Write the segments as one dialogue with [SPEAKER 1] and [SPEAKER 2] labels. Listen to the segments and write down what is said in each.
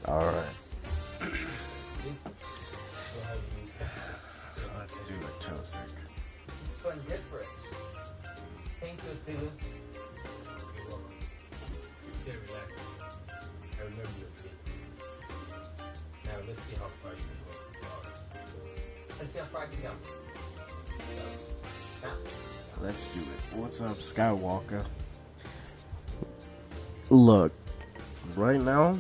[SPEAKER 1] Alright. Let's do a Tosik.
[SPEAKER 2] Thank you, Steven. Stay relaxed. I remember your kid. Now let's see how far you can go. Let's see how far I can go.
[SPEAKER 1] Let's do it. What's up, Skywalker? Look, right now,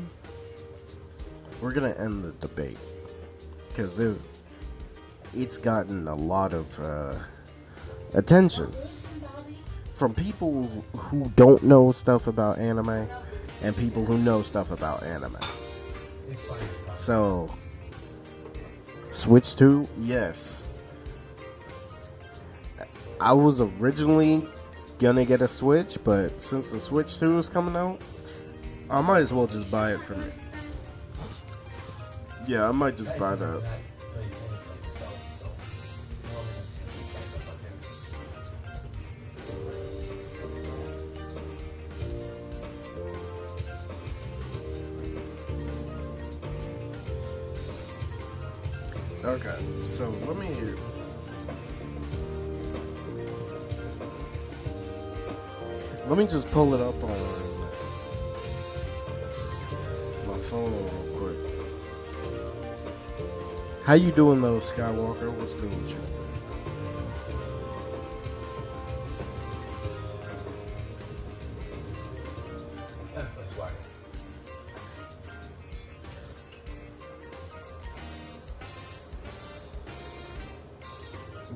[SPEAKER 1] we're gonna end the debate because it's gotten a lot of attention from people who don't know stuff about anime and people who know stuff about anime. So, Switch 2, yes. I was originally gonna get a Switch, but since the Switch 2 is coming out, I might as well just buy it for me. Yeah, I might just buy that. Okay, so let me just pull it up on my phone real quick. How you doing though, Skywalker? What's good with you?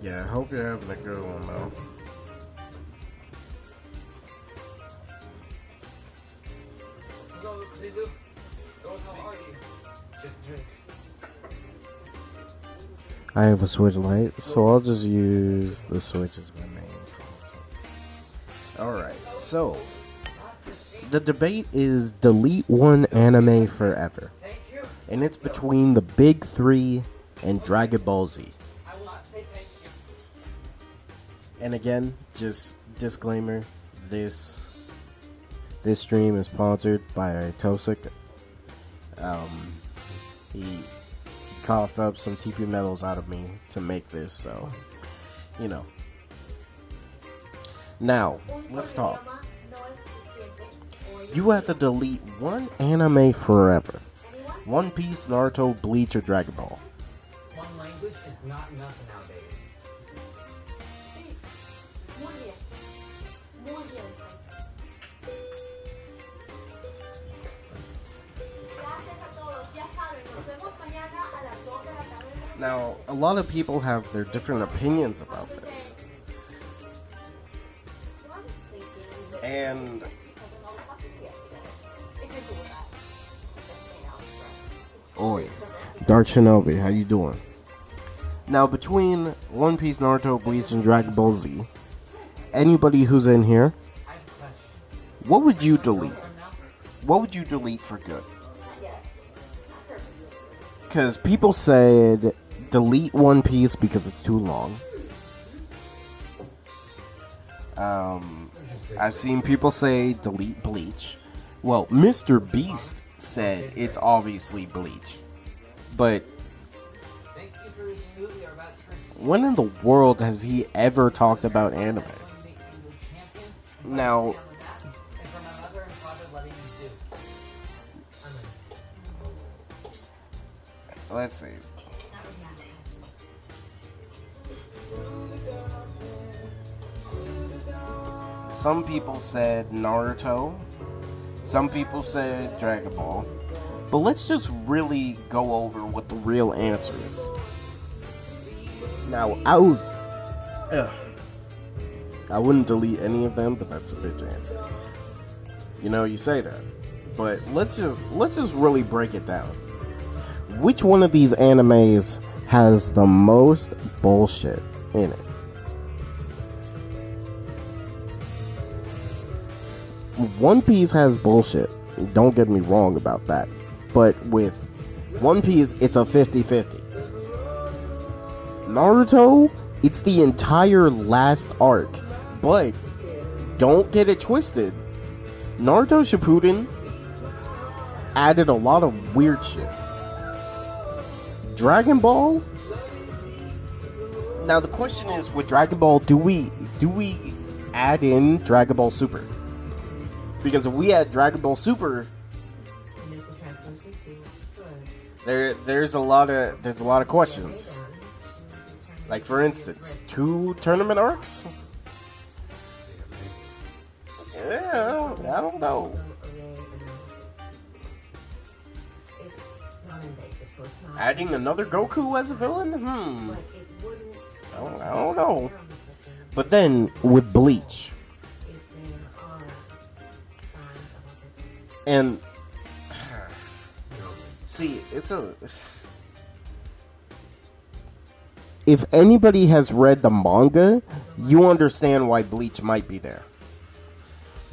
[SPEAKER 1] Yeah, I hope you're having a good one though. I have a Switch Lite, so I'll just use the Switch as my main console. Alright, so the debate is delete one anime forever. And it's between the big three and Dragon Ball Z. And again, just disclaimer, this stream is sponsored by Tosik. He coughed up some TP metals out of me to make this, so, you know. Now, let's talk. You have to delete one anime forever. One Piece, Naruto, Bleach, or Dragon Ball.
[SPEAKER 2] One language is not enough nowadays.
[SPEAKER 1] Now, a lot of people have their different opinions about this. And oi, Dark Shinobi, how you doing? Now, between One Piece, Naruto, Bleach, and Dragon Ball Z, anybody who's in here, what would you delete? What would you delete for good? Because people said delete One Piece because it's too long. I've seen people say delete Bleach. Well, Mr. Beast said it's obviously Bleach. But when in the world has he ever talked about anime? Now, let's see. Some people said Naruto. Some people said Dragon Ball. But let's just really go over what the real answer is. Now, I wouldn't delete any of them, but that's a bitch answer. You know, you say that. But let's just really break it down. Which one of these animes has the most bullshit in it? One Piece has bullshit. Don't get me wrong about that. But with One Piece, it's a 50-50. Naruto, it's the entire last arc. But don't get it twisted. Naruto Shippuden added a lot of weird shit. Dragon Ball. Now the question is, with Dragon Ball, do we add in Dragon Ball Super? Because if we add Dragon Ball Super, there's a lot of questions. Like, for instance, 2 tournament arcs. Yeah, I don't know. Adding another Goku as a villain? I don't know. But then with Bleach, and see, if anybody has read the manga, you understand why Bleach might be there.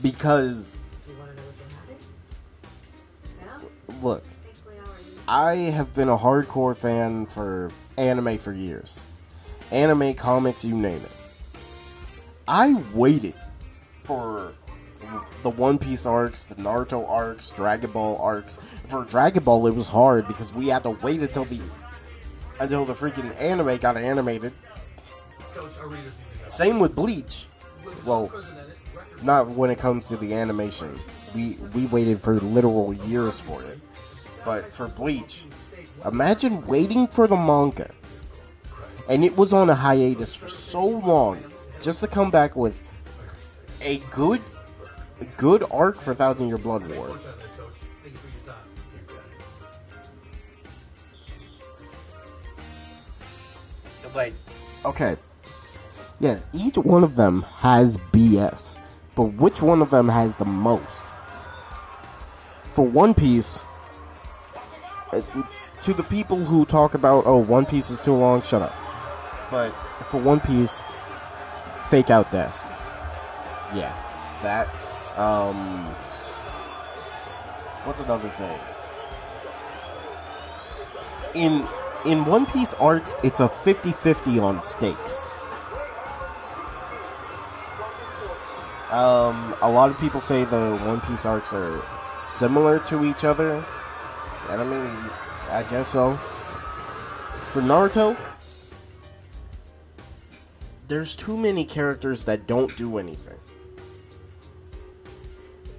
[SPEAKER 1] Because, look, I have been a hardcore fan for anime for years. Anime, comics, you name it. I waited for the One Piece arcs, the Naruto arcs, Dragon Ball arcs. For Dragon Ball, it was hard because we had to wait until the freaking anime got animated. Same with Bleach. Well, not when it comes to the animation. We waited for literal years for it. But for Bleach, imagine waiting for the manga, and it was on a hiatus for so long, just to come back with a good arc for Thousand Year Blood War. Like, okay, yeah, each one of them has BS, but which one of them has the most? For One Piece, to the people who talk about, oh, One Piece is too long, shut up. But for One Piece, fake out deaths. Yeah, that. What's another thing? In One Piece arcs, it's a 50-50 on stakes. A lot of people say the One Piece arcs are similar to each other. And I mean, I guess so. For Naruto, there's too many characters that don't do anything.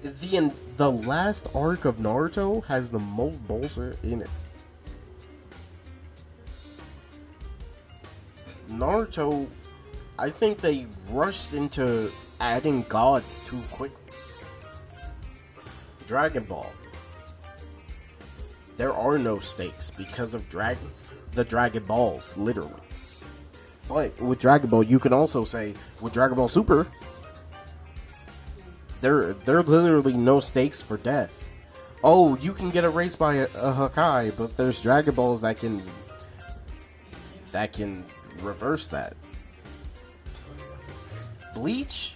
[SPEAKER 1] The last arc of Naruto has the most bullshit in it. Naruto, I think they rushed into adding gods too quickly. Dragon Ball, there are no stakes because of the Dragon Balls, literally. But with Dragon Ball, you can also say, with Dragon Ball Super, there are literally no stakes for death. Oh, you can get erased by a Hakai, but there's Dragon Balls that can reverse that. Bleach,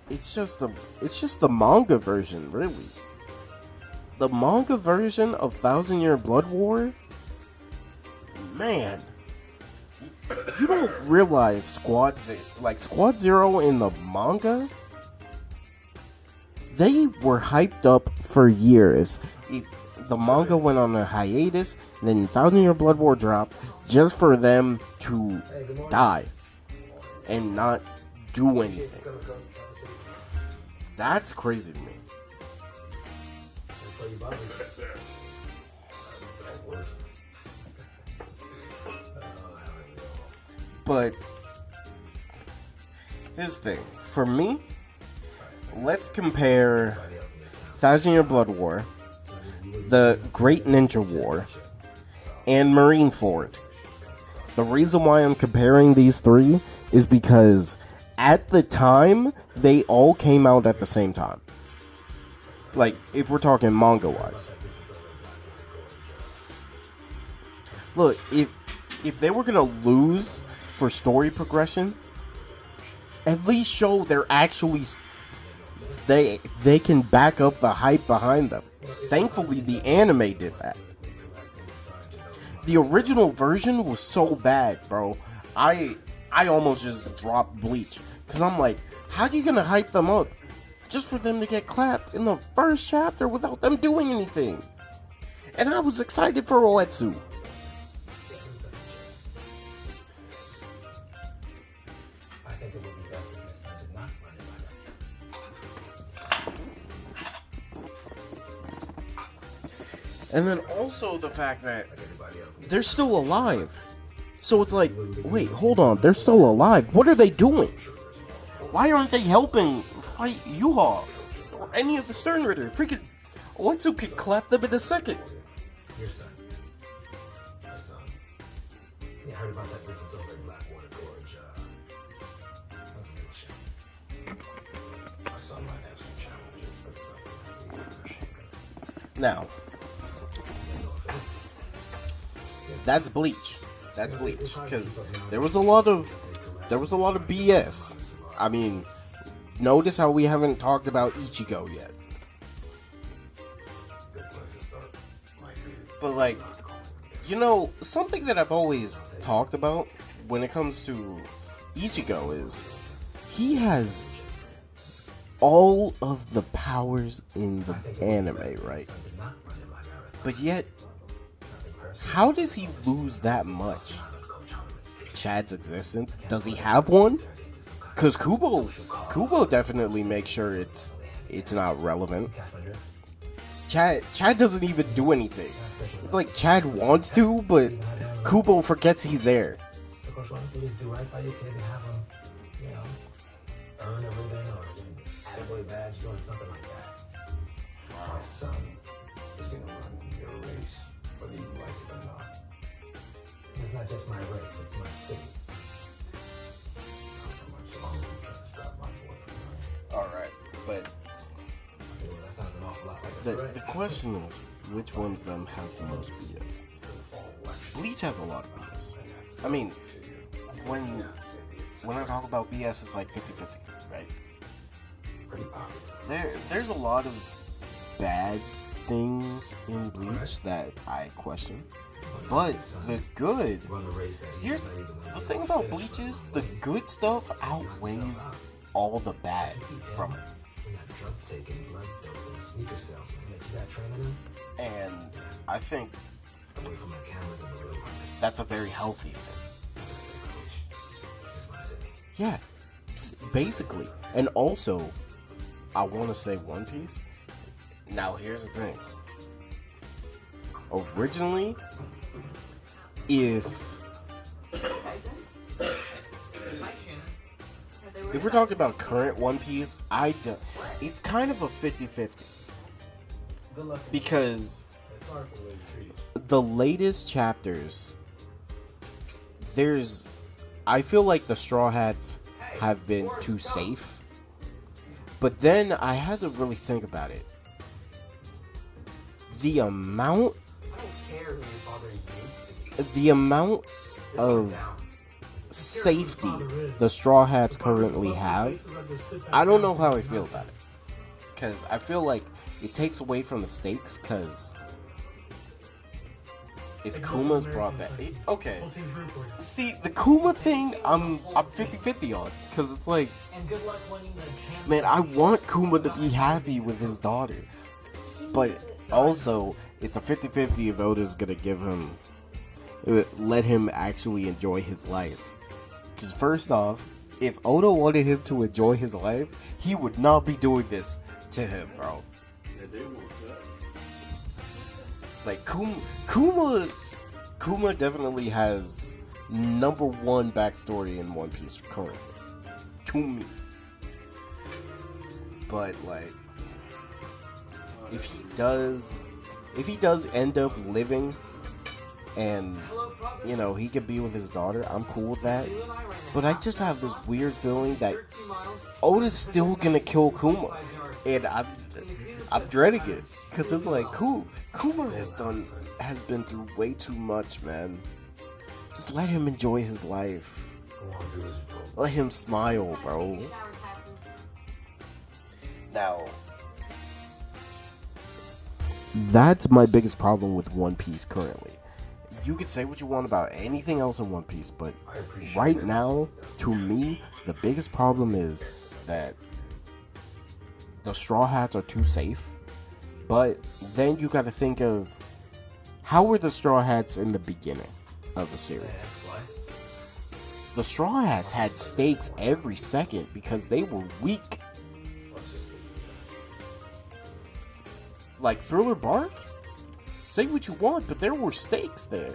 [SPEAKER 1] it's just the manga version, really. The manga version of Thousand Year Blood War, man, you don't realize Squad Zero in the manga, they were hyped up for years. The manga went on a hiatus, then Thousand Year Blood War dropped just for them to die and not do anything. That's crazy to me. But here's the thing. For me, let's compare Thousand Year Blood War, the Great Ninja War, and Marineford. The reason why I'm comparing these three is because at the time, they all came out at the same time. Like, if we're talking manga-wise. Look, if they were gonna lose for story progression, at least show they're actually... They can back up the hype behind them. Thankfully, the anime did that. The original version was so bad, bro. I almost just dropped Bleach. Because I'm like, how are you gonna hype them up just for them to get clapped in the first chapter without them doing anything? And I was excited for Oetsu.
[SPEAKER 2] I think it would be best if Miss Sun did not run it by
[SPEAKER 1] And then also the fact that
[SPEAKER 2] like everybody else.
[SPEAKER 1] they're still alive. So it's like, wait, hold on, they're still alive. What are they doing? Why aren't they helping fight Yuha? Or any of the Sternritter? Freaking Oetsu could clap them in a second.
[SPEAKER 2] Your son. My son. Yeah, I heard about that business over in Blackwater Gorge. That was a little shit. My son might have some challenges, but we appreciate it.
[SPEAKER 1] Now, that's Bleach. That's Bleach. Because there was a lot of BS. I mean, notice how we haven't talked about Ichigo yet. But like, you know, something that I've always talked about when it comes to Ichigo is he has all of the powers in the anime, right? But yet, how does he lose that much? Chad's existence? Does he have one? Because Kubo definitely makes sure it's not relevant. Chad doesn't even do anything. It's like Chad wants to, but Kubo forgets he's there.
[SPEAKER 2] Of course, why don't you just do right by your kid and have him, you know, earn everything or get an attaboy badge doing something like that? My son is going to run your race, whether you like it or not. It's not just my race, it's my city. How much longer are you trying to stop my boy from running?
[SPEAKER 1] Alright, but
[SPEAKER 2] Okay, well, that sounds an awful lot like a
[SPEAKER 1] the
[SPEAKER 2] threat.
[SPEAKER 1] question is, which one of them has the most BS? Bleach has a lot of BS. I mean, when I talk about BS, it's like 50-50, right? There's a lot of bad things in Bleach that I question. But the good, here's the thing about Bleach is the good stuff outweighs all the bad from it. And I think that's a very healthy thing. Yeah, basically. And also, I want to say One Piece. Now, here's the thing. Originally, if we're talking about current One Piece, it's kind of a 50-50. Because the latest chapters, I feel like the Straw Hats have been too safe. But then I had to really think about it. The amount of safety the Straw Hats currently have, I don't know how I feel about it. Because I feel like it takes away from the stakes, because if Kuma's brought back... Okay. See, the Kuma thing, I'm 50-50 on. Because it's like... Man, I want Kuma to be happy with his daughter. But also, it's a 50-50 if Oda's gonna let him actually enjoy his life. Because first off, if Oda wanted him to enjoy his life, he would not be doing this to him, bro. Like, Kuma definitely has #1 backstory in One Piece currently. To me. But, like, if he does end up living and, you know, he could be with his daughter, I'm cool with that. But I just have this weird feeling that Oda's still gonna kill Kuma. And I'm dreading it. Because it's like, Kuma has been through way too much, man. Just let him enjoy his life. Let him smile, bro. Now, that's my biggest problem with One Piece currently. You could say what you want about anything else in One Piece, but right now, to me, the biggest problem is that the Straw Hats are too safe. But then you gotta think of How were the Straw Hats in the beginning of the series?
[SPEAKER 2] Why?
[SPEAKER 1] The Straw Hats had stakes every second because they were weak. Like Thriller Bark? Say what you want, but there were stakes there.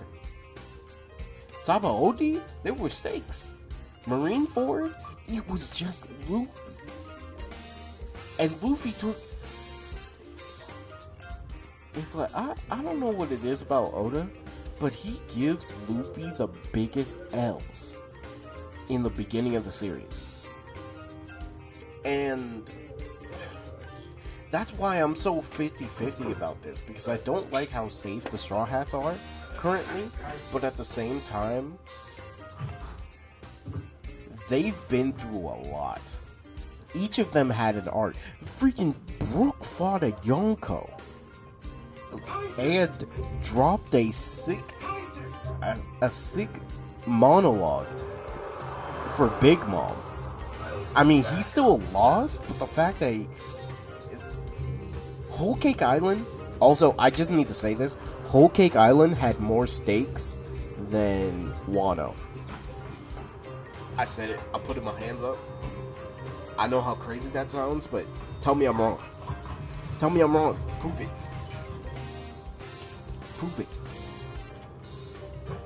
[SPEAKER 1] Sabaody? There were stakes. Marineford? It was just Luffy. And Luffy took... It's like, I don't know what it is about Oda, but he gives Luffy the biggest L's in the beginning of the series. And that's why I'm so 50-50 about this, because I don't like how safe the Straw Hats are currently, but at the same time, they've been through a lot. Each of them had an arc. Freaking Brook fought a Yonko and dropped a sick monologue for Big Mom. I mean, he still lost, but the fact that Whole Cake Island, also, I just need to say this, Whole Cake Island had more stakes than Wano. I said it. I'm putting my hands up. I know how crazy that sounds, but tell me I'm wrong. Tell me I'm wrong. Prove it. Prove it.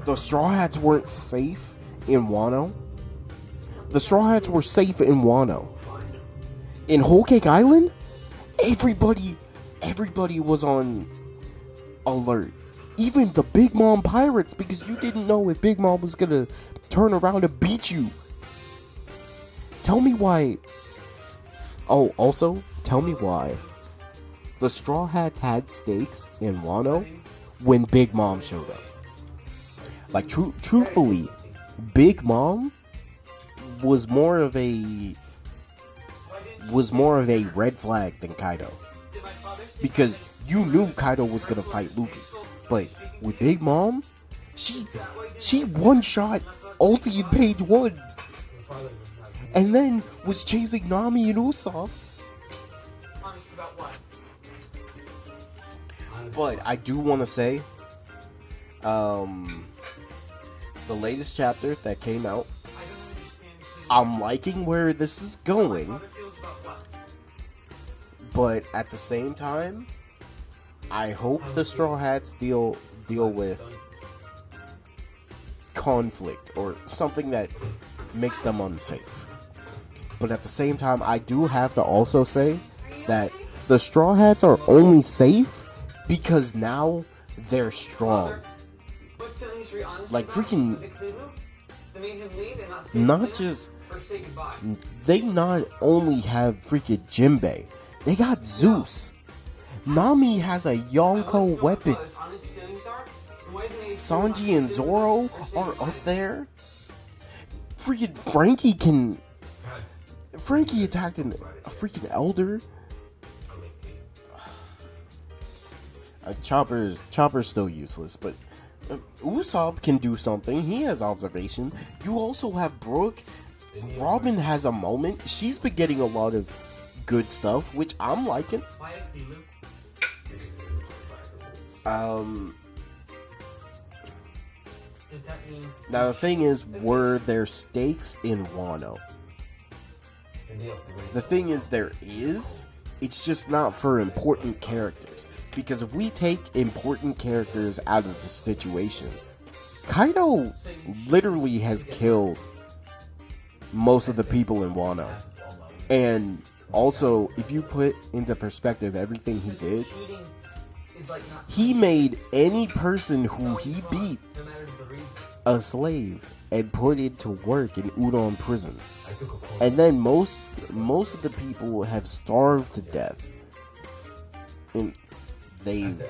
[SPEAKER 1] The Straw Hats weren't safe in Wano. The Straw Hats were safe in Wano. In Whole Cake Island, everybody was on alert. Even the Big Mom pirates, because you didn't know if Big Mom was gonna turn around and beat you. Tell me why. Oh, also, tell me why the Straw Hats had stakes in Wano when Big Mom showed up. Like, truthfully, Big Mom was more of a red flag than Kaido, because you knew Kaido was gonna fight Luffy, but with Big Mom, she one shot ulti in page 1, and then was chasing Nami and Usopp. But I do want to say, the latest chapter that came out, I'm liking where this is going, but at the same time, I hope the Straw Hats deal with conflict or something that makes them unsafe. But at the same time, I do have to also say that the Straw Hats are only safe because now they're strong. Like, freaking, not just, they not only have freaking Jinbei, they got Zeus. Nami has a Yonko weapon. Sanji and Zoro are up there. Freaking Frankie attacked a freaking elder. Chopper's still useless, but Usopp can do something. He has observation. You also have Brooke. Robin has a moment. She's been getting a lot of good stuff, which I'm liking. Now the thing is, were there stakes in Wano? The thing is, there is. It's just not for important characters. Because if we take important characters out of the situation, Kaido literally has killed most of the people in Wano. And also, if you put into perspective everything he did, he made any person who he beat a slave and put it to work in Udon prison. And then most of the people have starved to death. And they've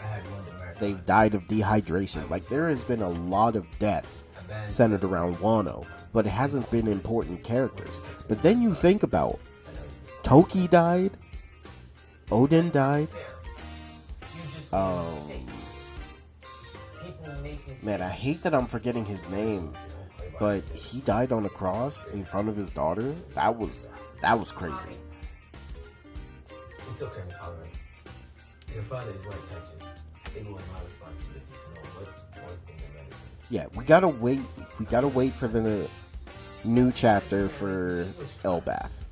[SPEAKER 1] died of dehydration. Like, there has been a lot of death centered around Wano, but it hasn't been important characters. But then you think about, Toki died, Odin died, man, I hate that I'm forgetting his name, but he died on a cross in front of his daughter. That was crazy.
[SPEAKER 2] It's okay, Colin. Your father is White Tyson. It was my responsibility to know what was in the medicine.
[SPEAKER 1] Yeah, we gotta wait. We gotta wait for the new chapter for Elbath.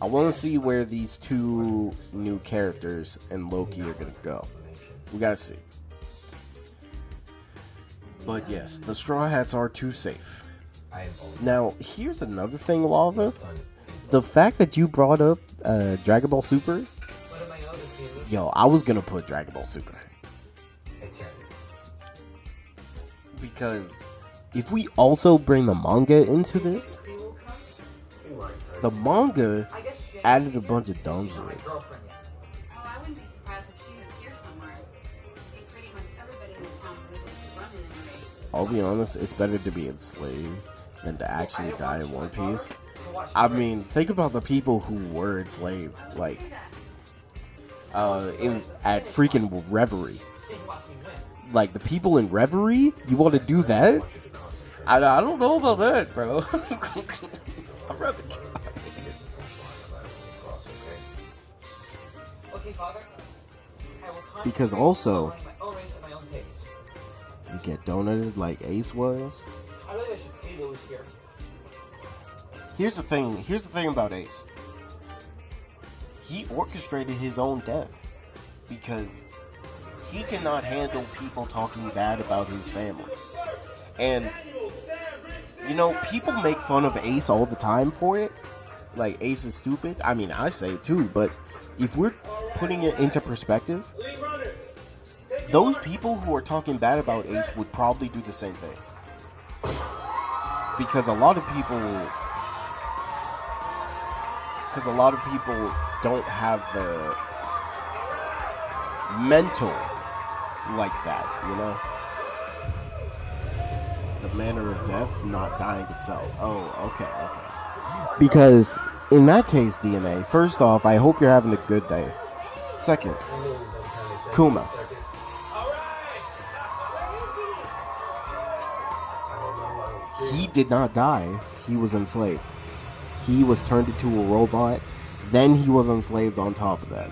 [SPEAKER 1] I want to see where these two new characters and Loki are gonna go. We gotta see. But yes, the Straw Hats are too safe. Now, here's another thing, Lava. The fact that you brought up Dragon Ball Super, yo, I was gonna put Dragon Ball Super. Because if we also bring the manga into this, the manga added a bunch of dumb shit.
[SPEAKER 3] Oh, I wouldn't be surprised if she was here somewhere. I think pretty much everybody in the town was running in a race.
[SPEAKER 1] I'll be honest, it's better to be enslaved than to actually die in One Piece. I mean, think about the people who were enslaved, like, at freaking Reverie. Like, the people in Reverie, you want to do that? I don't know about that, bro. I'd rather die. Because also, you get donated like Ace was. Here's the thing about Ace. He orchestrated his own death because he cannot handle people talking bad about his family. And, you know, people make fun of Ace all the time for it. Like, Ace is stupid. I mean, I say it too, but if we're putting it into perspective, those people who are talking bad about Ace would probably do the same thing. Because a lot of people don't have the mental like that, you know? The manner of death, not dying itself. Oh, okay. Because in that case, DNA, first off, I hope you're having a good day. Second, Kuma. He did not die. He was enslaved. He was turned into a robot. Then he was enslaved on top of that.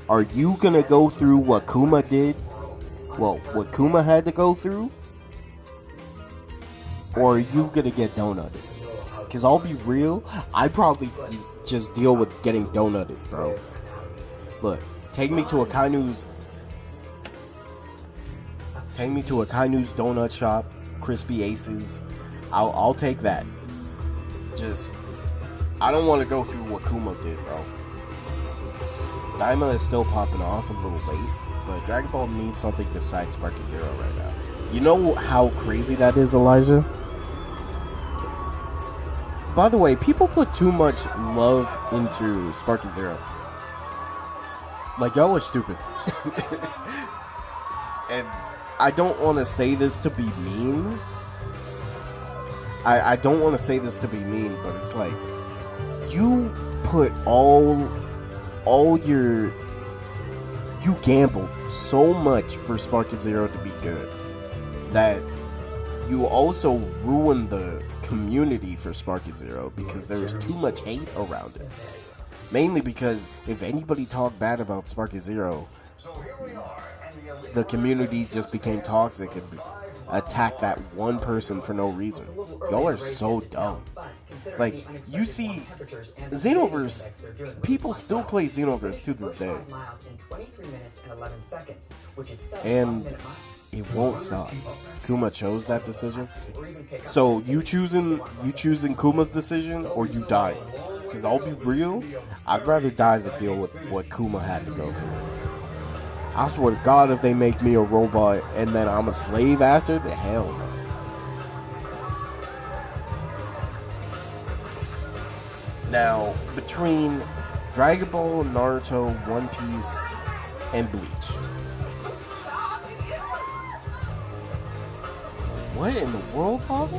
[SPEAKER 1] Are you gonna go through what Kuma did? Well, what Kuma had to go through? Or are you gonna get donutted? Because I'll be real, I probably just deal with getting donutted, bro. Look, take me to a Kainu's donut shop, Crispy Aces. I'll take that. Just, I don't want to go through what Kuma did, bro. Daima is still popping off a little late, but Dragon Ball needs something besides Sparky Zero right now. You know how crazy that is, Elijah? By the way, people put too much love into Sparky Zero. Like, y'all are stupid. And I don't want to say this to be mean. I don't want to say this to be mean, but it's like, you put you gambled so much for Sparky Zero to be good that you also ruined the community for Sparky Zero because there's too much hate around it. Mainly because if anybody talked bad about Sparky Zero, the community just became toxic and attacked that one person for no reason. Y'all are so dumb. Like, you see, Xenoverse, people still play Xenoverse to this day. And it won't stop. Kuma chose that decision. So you choosing Kuma's decision or you dying? Because I'll be real, I'd rather die than deal with what Kuma had to go through. I swear to God, if they make me a robot and then I'm a slave after, the hell no. Now, between Dragon Ball, Naruto, One Piece, and Bleach, what in the world, Papa?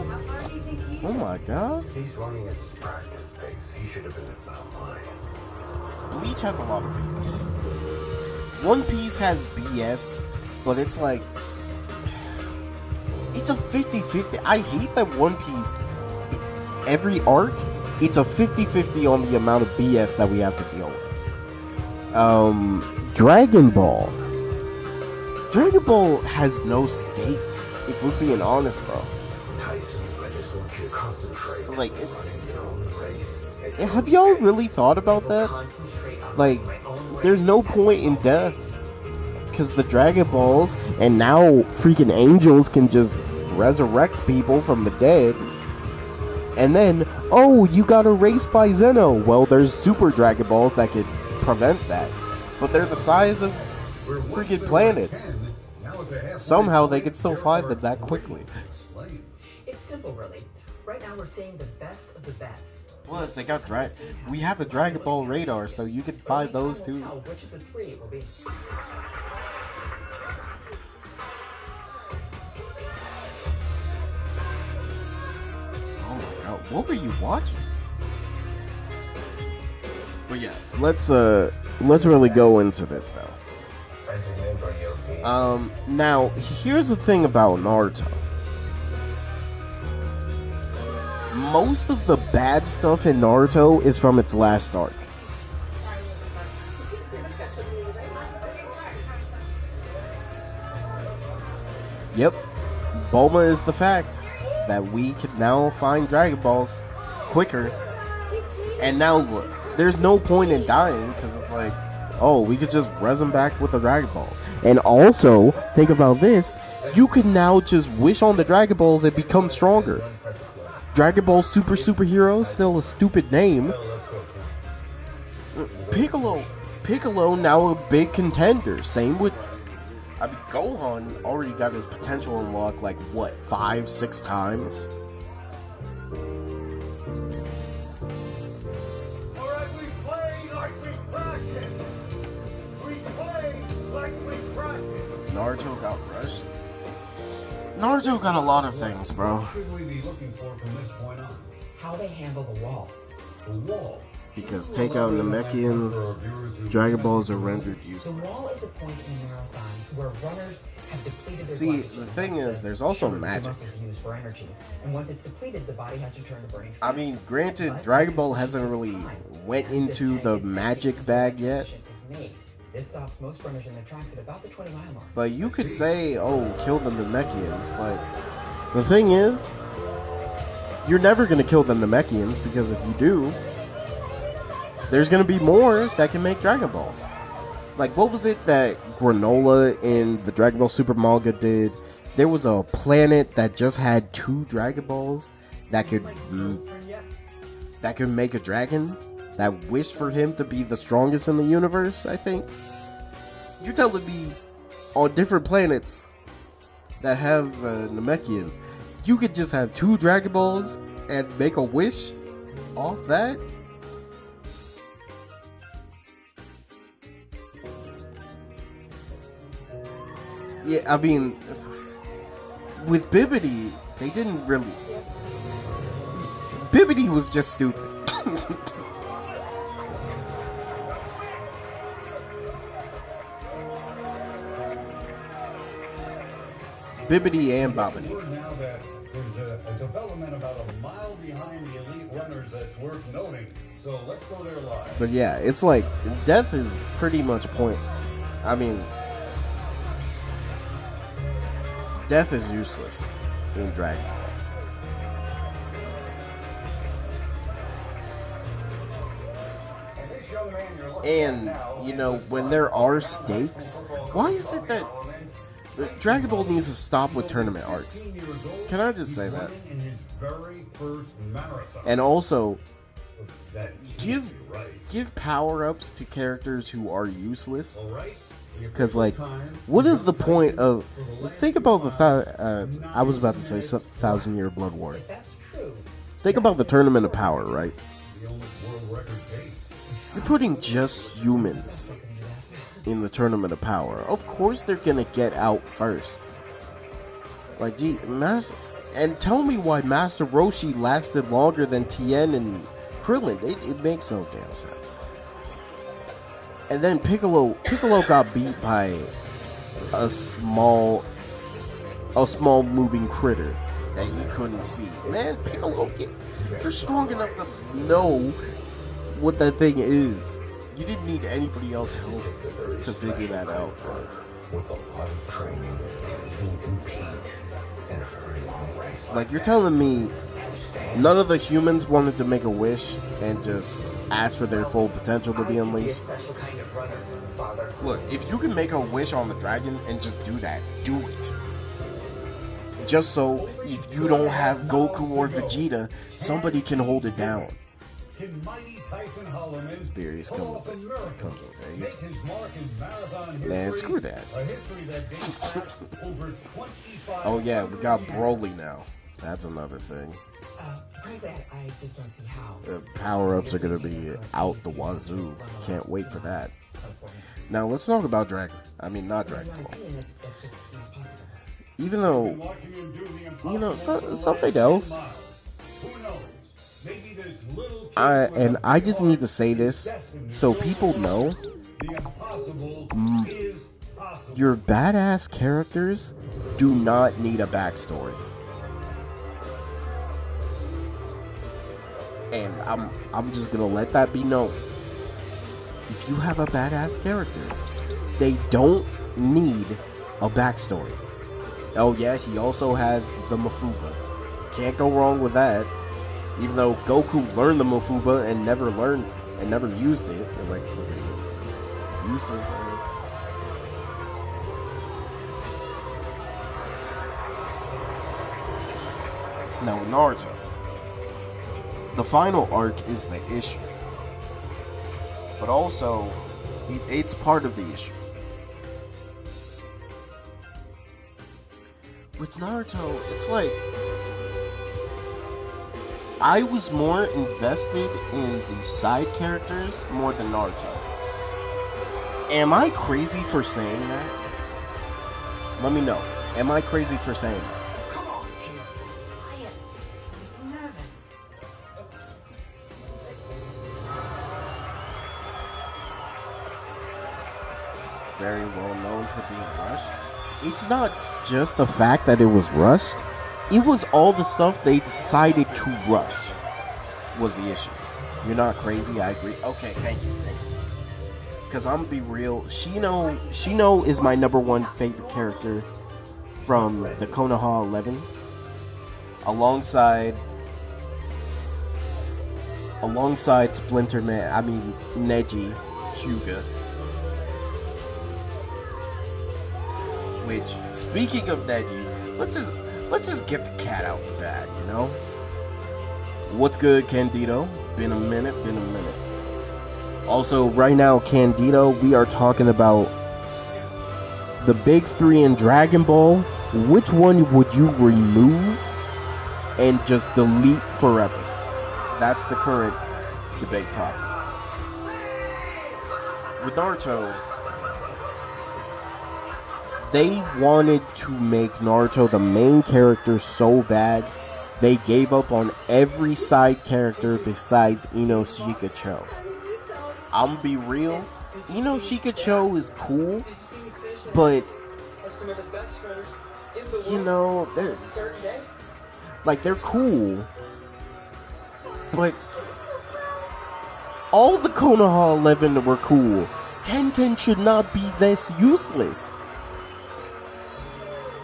[SPEAKER 1] Oh my God.
[SPEAKER 2] He's running at his practice pace. He should have been at mine.
[SPEAKER 1] Bleach has a lot of BS. One Piece has BS, but it's like, it's a 50-50. I hate that One Piece, every arc, it's a 50-50 on the amount of BS that we have to deal with. Dragon Ball, Dragon Ball has no stakes, if we're being honest, bro.
[SPEAKER 2] Tyson, I just want you to concentrate
[SPEAKER 1] Like,
[SPEAKER 2] on running your own race.
[SPEAKER 1] have y'all really thought about that? Like, there's no point in death, because the Dragon Balls and now freaking angels can just resurrect people from the dead. And then, oh, you got erased by Zeno. Well, there's Super Dragon Balls that could prevent that, but they're the size of freaking planets. Somehow they could still find them that quickly.
[SPEAKER 4] It's simple, really. Right now we're seeing the best of the best.
[SPEAKER 1] Plus, they got we have a Dragon Ball radar, so you can find those too.
[SPEAKER 4] Which of the three it will be?
[SPEAKER 1] Oh my god, what were you watching? But yeah, let's really go into this though. Now here's the thing about Naruto. Most of the bad stuff in Naruto is from its last arc. Yep, Bulma is the fact that we can now find Dragon Balls quicker. And now look, there's no point in dying because it's like, oh, we could just res them back with the Dragon Balls. And also, think about this, you can now just wish on the Dragon Balls and become stronger. Dragon Ball Superhero, still a stupid name. Piccolo now a big contender. Same with, I mean, Gohan already got his potential unlocked like what, 5-6 times.
[SPEAKER 2] Alright, we play like we practice. We play like we practice.
[SPEAKER 1] Naruto got rushed. Naruto got a lot of things, bro.
[SPEAKER 5] What should we be looking for from this point on?
[SPEAKER 4] How they handle the wall.
[SPEAKER 5] The wall.
[SPEAKER 1] Because take out Namekians, Dragon Balls are rendered
[SPEAKER 4] The
[SPEAKER 1] useless.
[SPEAKER 4] wall is the point in the marathon where runners have depleted their
[SPEAKER 1] See,
[SPEAKER 4] life
[SPEAKER 1] the thing is, there's also magic.
[SPEAKER 4] The muscles used for energy, and once it's depleted, the body has to turn to burning
[SPEAKER 1] I
[SPEAKER 4] fat.
[SPEAKER 1] mean, granted, Dragon Ball hasn't really went into the magic bag yet.
[SPEAKER 4] This stops most runners in their tracks at about the 20-mile mark.
[SPEAKER 1] But you could say, oh, kill the Namekians, but the thing is, you're never going to kill the Namekians, because if you do, there's going to be more that can make Dragon Balls. Like, what was it that Granola in the Dragon Ball Super manga did? There was a planet that just had 2 Dragon Balls that could make a dragon that wished for him to be the strongest in the universe, I think. You're telling me on different planets that have Namekians, you could just have 2 Dragon Balls and make a wish off that? Yeah, I mean, with Bibbidi, they didn't really... Bibbidi was just stupid. Bibbidi and Bobbidi.
[SPEAKER 5] Word now that there's a development about a mile behind the elite runners that's worth noting. So let's go there live.
[SPEAKER 1] But yeah, it's like, death is pretty much point. I mean, death is useless in Dragon Ball. And, you know, when there are stakes, why is it that Dragon Ball needs to stop with tournament arcs? Can I just say that? And also, give power-ups to characters who are useless. Because, like, what is the point of... Think about the... I was about to say 1,000-Year Blood War. Think about the Tournament of Power, right? You're putting just humans in the Tournament of Power. Of course they're gonna get out first. Like, gee, and tell me why Master Roshi lasted longer than Tien and Krillin. It makes no damn sense. And then Piccolo got beat by a small moving critter that you couldn't see. Man, Piccolo, you're strong enough to know what that thing is. You didn't need anybody else help to figure that out.
[SPEAKER 2] with a lot of training to even compete in a very long race.
[SPEAKER 1] Like, you're telling me none of the humans wanted to make a wish and just ask for their full potential to be unleashed?
[SPEAKER 4] Special kind of runner, Father.
[SPEAKER 1] Look, if you can make a wish on the dragon and just do that, do it. Just so if you don't have Goku or Vegeta, somebody can hold it down.
[SPEAKER 5] Can mighty Tyson Holloman
[SPEAKER 1] Spirius comes
[SPEAKER 5] pull off a miracle,
[SPEAKER 1] of age.
[SPEAKER 5] make his mark in marathon
[SPEAKER 1] Man,
[SPEAKER 5] history,
[SPEAKER 1] screw that.
[SPEAKER 5] a history that dates back over 25
[SPEAKER 1] Oh yeah, we got
[SPEAKER 5] years.
[SPEAKER 1] Broly now. That's another thing.
[SPEAKER 4] Frankly, I just don't see how.
[SPEAKER 1] Power-ups are gonna be out the wazoo. Can't wait for that. Now let's talk about Dragon. I mean, not Dragon Ball.
[SPEAKER 4] That's just not possible.
[SPEAKER 1] Even though,
[SPEAKER 5] Watching him do the impossible
[SPEAKER 1] you know,
[SPEAKER 5] for the
[SPEAKER 1] something
[SPEAKER 5] last 10
[SPEAKER 1] else.
[SPEAKER 5] miles. Who knows? Maybe this little kid with
[SPEAKER 1] And
[SPEAKER 5] a
[SPEAKER 1] I
[SPEAKER 5] big
[SPEAKER 1] just
[SPEAKER 5] heart
[SPEAKER 1] need to say
[SPEAKER 5] is
[SPEAKER 1] this
[SPEAKER 5] destined to
[SPEAKER 1] so
[SPEAKER 5] show
[SPEAKER 1] people
[SPEAKER 5] the
[SPEAKER 1] know
[SPEAKER 5] world the impossible is possible.
[SPEAKER 1] your badass characters do not need a backstory. And I'm just gonna let that be known. If you have a badass character, they don't need a backstory. Oh yeah, he also had the Mafuba. Can't go wrong with that. Even though Goku learned the Mafuba and never used it. They're like freaking useless. Now Naruto. The final arc is the issue. But also, it's part of the issue. With Naruto, it's like I was more invested in the side characters more than Naruto. Am I crazy for saying that? Let me know. Am I crazy for saying that?
[SPEAKER 4] Come on, kid. Quiet. I'm nervous.
[SPEAKER 1] Very well known for being rushed. It's not just the fact that it was rushed. It was all the stuff they decided to rush was the issue. You're not crazy, I agree. Okay, thank you. Because I'm gonna be real, Shino is my number one favorite character from the Konoha 11. Alongside Splinter Man, Neji, Hyuga. Which, speaking of Neji, let's just get the cat out the bag, you know? What's good, Candido? Been a minute. Also, right now, Candido, we are talking about the big three in Dragon Ball. Which one would you remove and just delete forever? That's the current debate topic. With Naruto, they wanted to make Naruto the main character so bad, they gave up on every side character besides Inoshika Cho. I'm gonna be real, Inoshika Cho is cool, but they're cool, but all the Konoha 11 were cool. Tenten should not be this useless.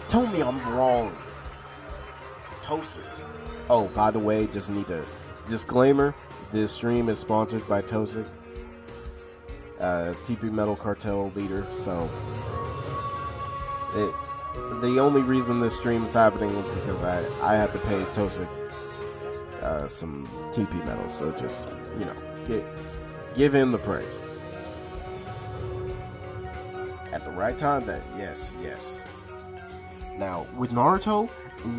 [SPEAKER 1] Tell me I'm wrong. Toasted. Oh, by the way, just need a disclaimer. This stream is sponsored by Tosik, TP Metal Cartel leader. So, the only reason this stream is happening is because I have to pay Tosik some TP Metal. So just, give him the praise. At the right time, then, yes. Now, with Naruto,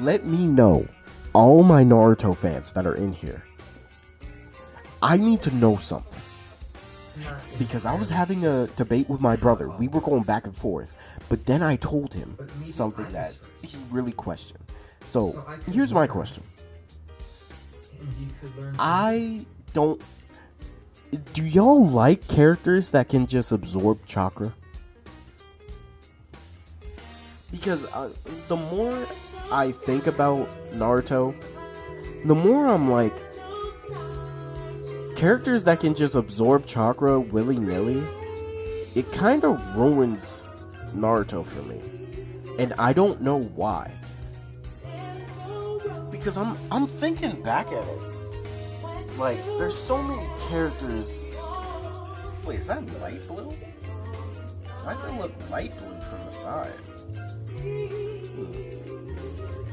[SPEAKER 1] let me know, all my Naruto fans that are in here, I need to know something. Because I was having a debate with my brother. We were going back and forth. But then I told him something that he really questioned. So, here's my question. Do y'all like characters that can just absorb chakra? Because the more I think about Naruto, the more I'm like, characters that can just absorb chakra willy-nilly, it kind of ruins Naruto for me. And I don't know why. Because I'm thinking back at it. Like, there's so many characters. Wait, is that light blue? Why does it look light blue from the side?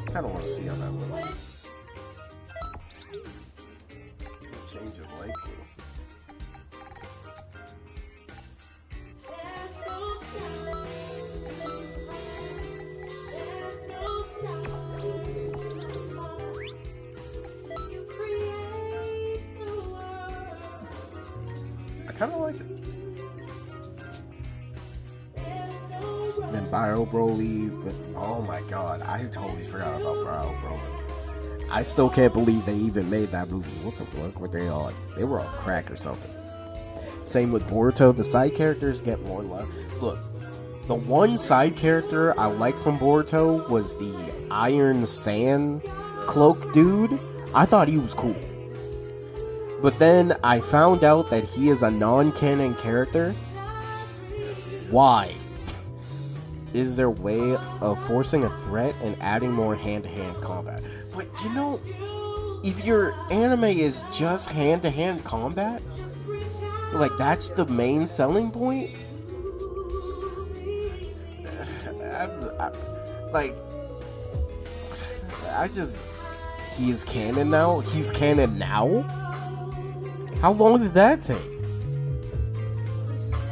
[SPEAKER 1] Kinda wanna see how that looks. Change it light blue. I kind of like it. Then Bio Broly, but oh my god, I totally forgot about Bio Broly. I still can't believe they even made that movie. What the fuck were they on? They were on crack or something. Same with Boruto. The side characters get more love. Look, the one side character I liked from Boruto was the Iron Sand cloak dude. I thought he was cool. But then I found out that he is a non-canon character. Why? Is there a way of forcing a threat and adding more hand-to-hand combat? But you know, if your anime is just hand-to-hand combat, like that's the main selling point, he's canon now? He's canon now? How long did that take?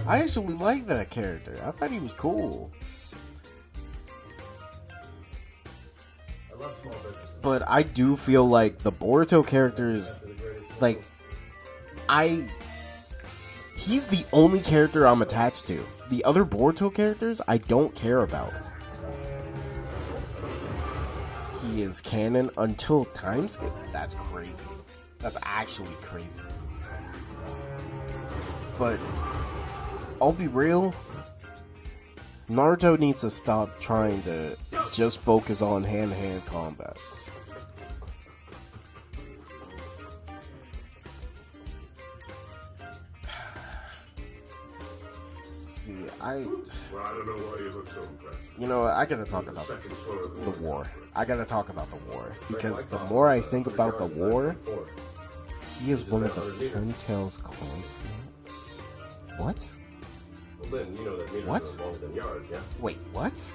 [SPEAKER 1] I actually like that character. I thought he was cool.
[SPEAKER 2] I love small businesses.
[SPEAKER 1] But I do feel like the Boruto characters, like, he's the only character I'm attached to. The other Boruto characters, I don't care about. He is canon until time skip. That's crazy. That's actually crazy. But I'll be real. Naruto needs to stop trying to just focus on hand-to-hand combat. See,
[SPEAKER 6] Well, I don't know why you look so impressed.
[SPEAKER 1] you know, I gotta talk about the war. I gotta talk about the war. Because the more I think about the war, he is one of the Ten Tails clones now. What?
[SPEAKER 6] Well, then, you know that meters
[SPEAKER 1] What?
[SPEAKER 6] are longer than yards, yeah?
[SPEAKER 1] Wait, what?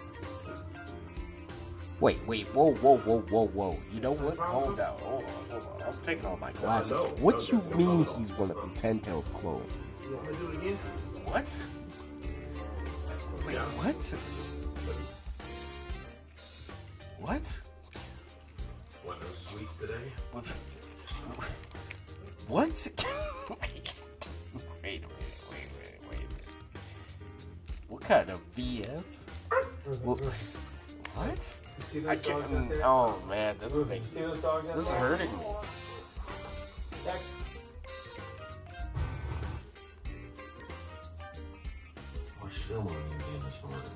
[SPEAKER 1] Wait, whoa. You know what? Calm down. Hold on. I'm taking off my glasses. What you mean he's one of the Ten Tails clones?
[SPEAKER 2] You want me to do it again?
[SPEAKER 1] What? Wait, what? What?
[SPEAKER 6] Want no sweets today?
[SPEAKER 1] What? Wait. What kind of BS? What? I can't. Oh man, this is hurting me.
[SPEAKER 2] Watch film on you again this morning.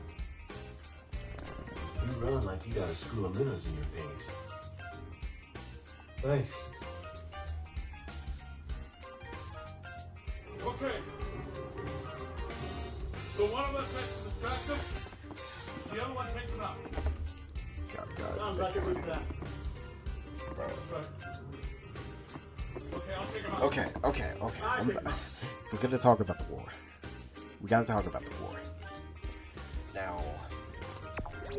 [SPEAKER 2] You run like you got a school of minnows in your pants. Thanks.
[SPEAKER 6] Okay. So one of us takes the distraction, the other one takes it up.
[SPEAKER 1] God.
[SPEAKER 2] Sounds like a good plan.
[SPEAKER 1] Bro.
[SPEAKER 6] Okay, I'll take him out.
[SPEAKER 1] Okay. We're gonna talk about the war. We gotta talk about the war. Now,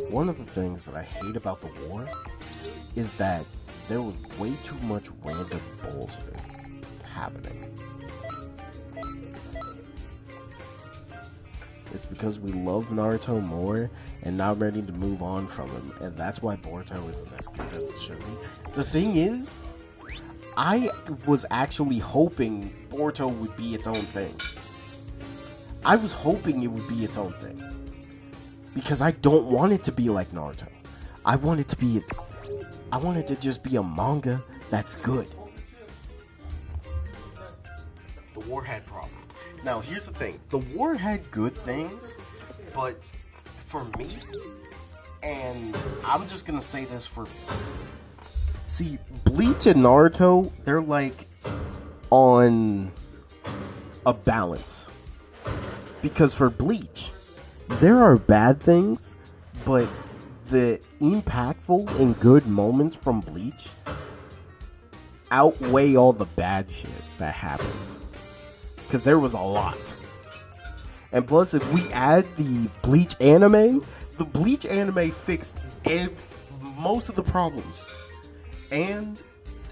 [SPEAKER 1] one of the things that I hate about the war is that there was way too much random bullshit happening. It's because we love Naruto more and not ready to move on from him, and that's why Boruto isn't as good as it should be. The thing is, I was actually hoping Boruto would be its own thing. I was hoping it would be its own thing. Because I don't want it to be like Naruto. I want it to just be a manga that's good. The war had problems. Now, here's the thing. The war had good things, but for me, and I'm just gonna say this for... See, Bleach and Naruto, they're like on a balance. Because for Bleach, there are bad things, but the impactful and good moments from Bleach outweigh all the bad shit that happens. Because there was a lot. And plus, if we add the Bleach anime fixed most of the problems. And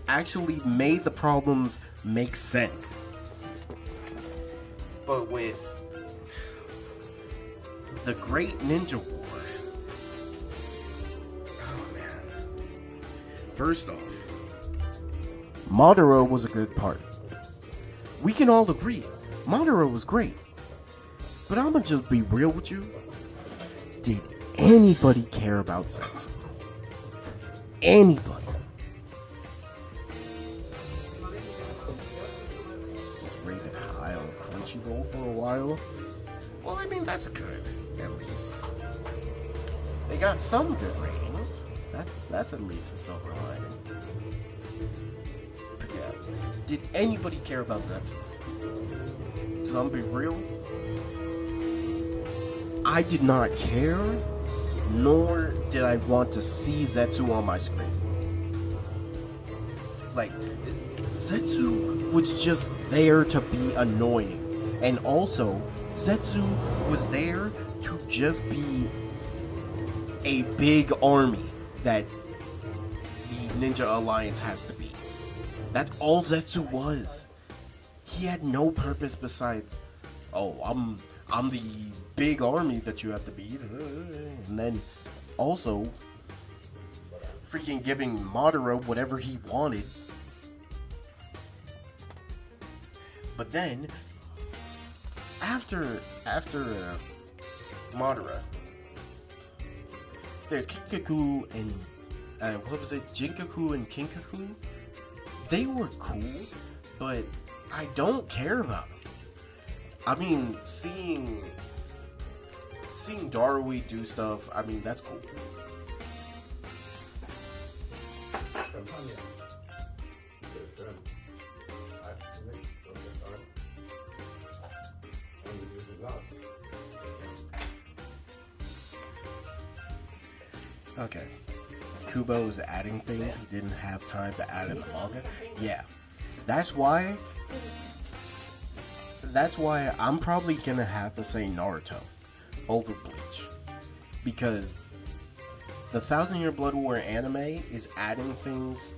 [SPEAKER 1] actually made the problems make sense. But with the Great Ninja War, oh man. First off, Madara was a good part. We can all agree, Madara was great. But I'm gonna just be real with you. Did anybody care about Zetsu? Anybody? Was rated high on Crunchyroll for a while. Well, I mean, that's good, at least. They got some good ratings. That's at least a silver lining. But yeah, did anybody care about Zetsu? So I'm gonna be real. I did not care, nor did I want to see Zetsu on my screen. Like, Zetsu was just there to be annoying. And also, Zetsu was there to just be a big army that the Ninja Alliance has to be. That's all Zetsu was. He had no purpose besides, oh, I'm the big army that you have to beat. And then also freaking giving Madara whatever he wanted. But then after Madara, there's Kinkaku and what was it? Jinkaku and Kinkaku. They were cool, but I don't care about them. I mean, seeing Darui do stuff, I mean, that's cool. Okay. Kubo is adding things he didn't have time to add in the manga. Yeah. That's why I'm probably gonna have to say Naruto over Bleach. Because the 1,000-Year Blood War anime is adding things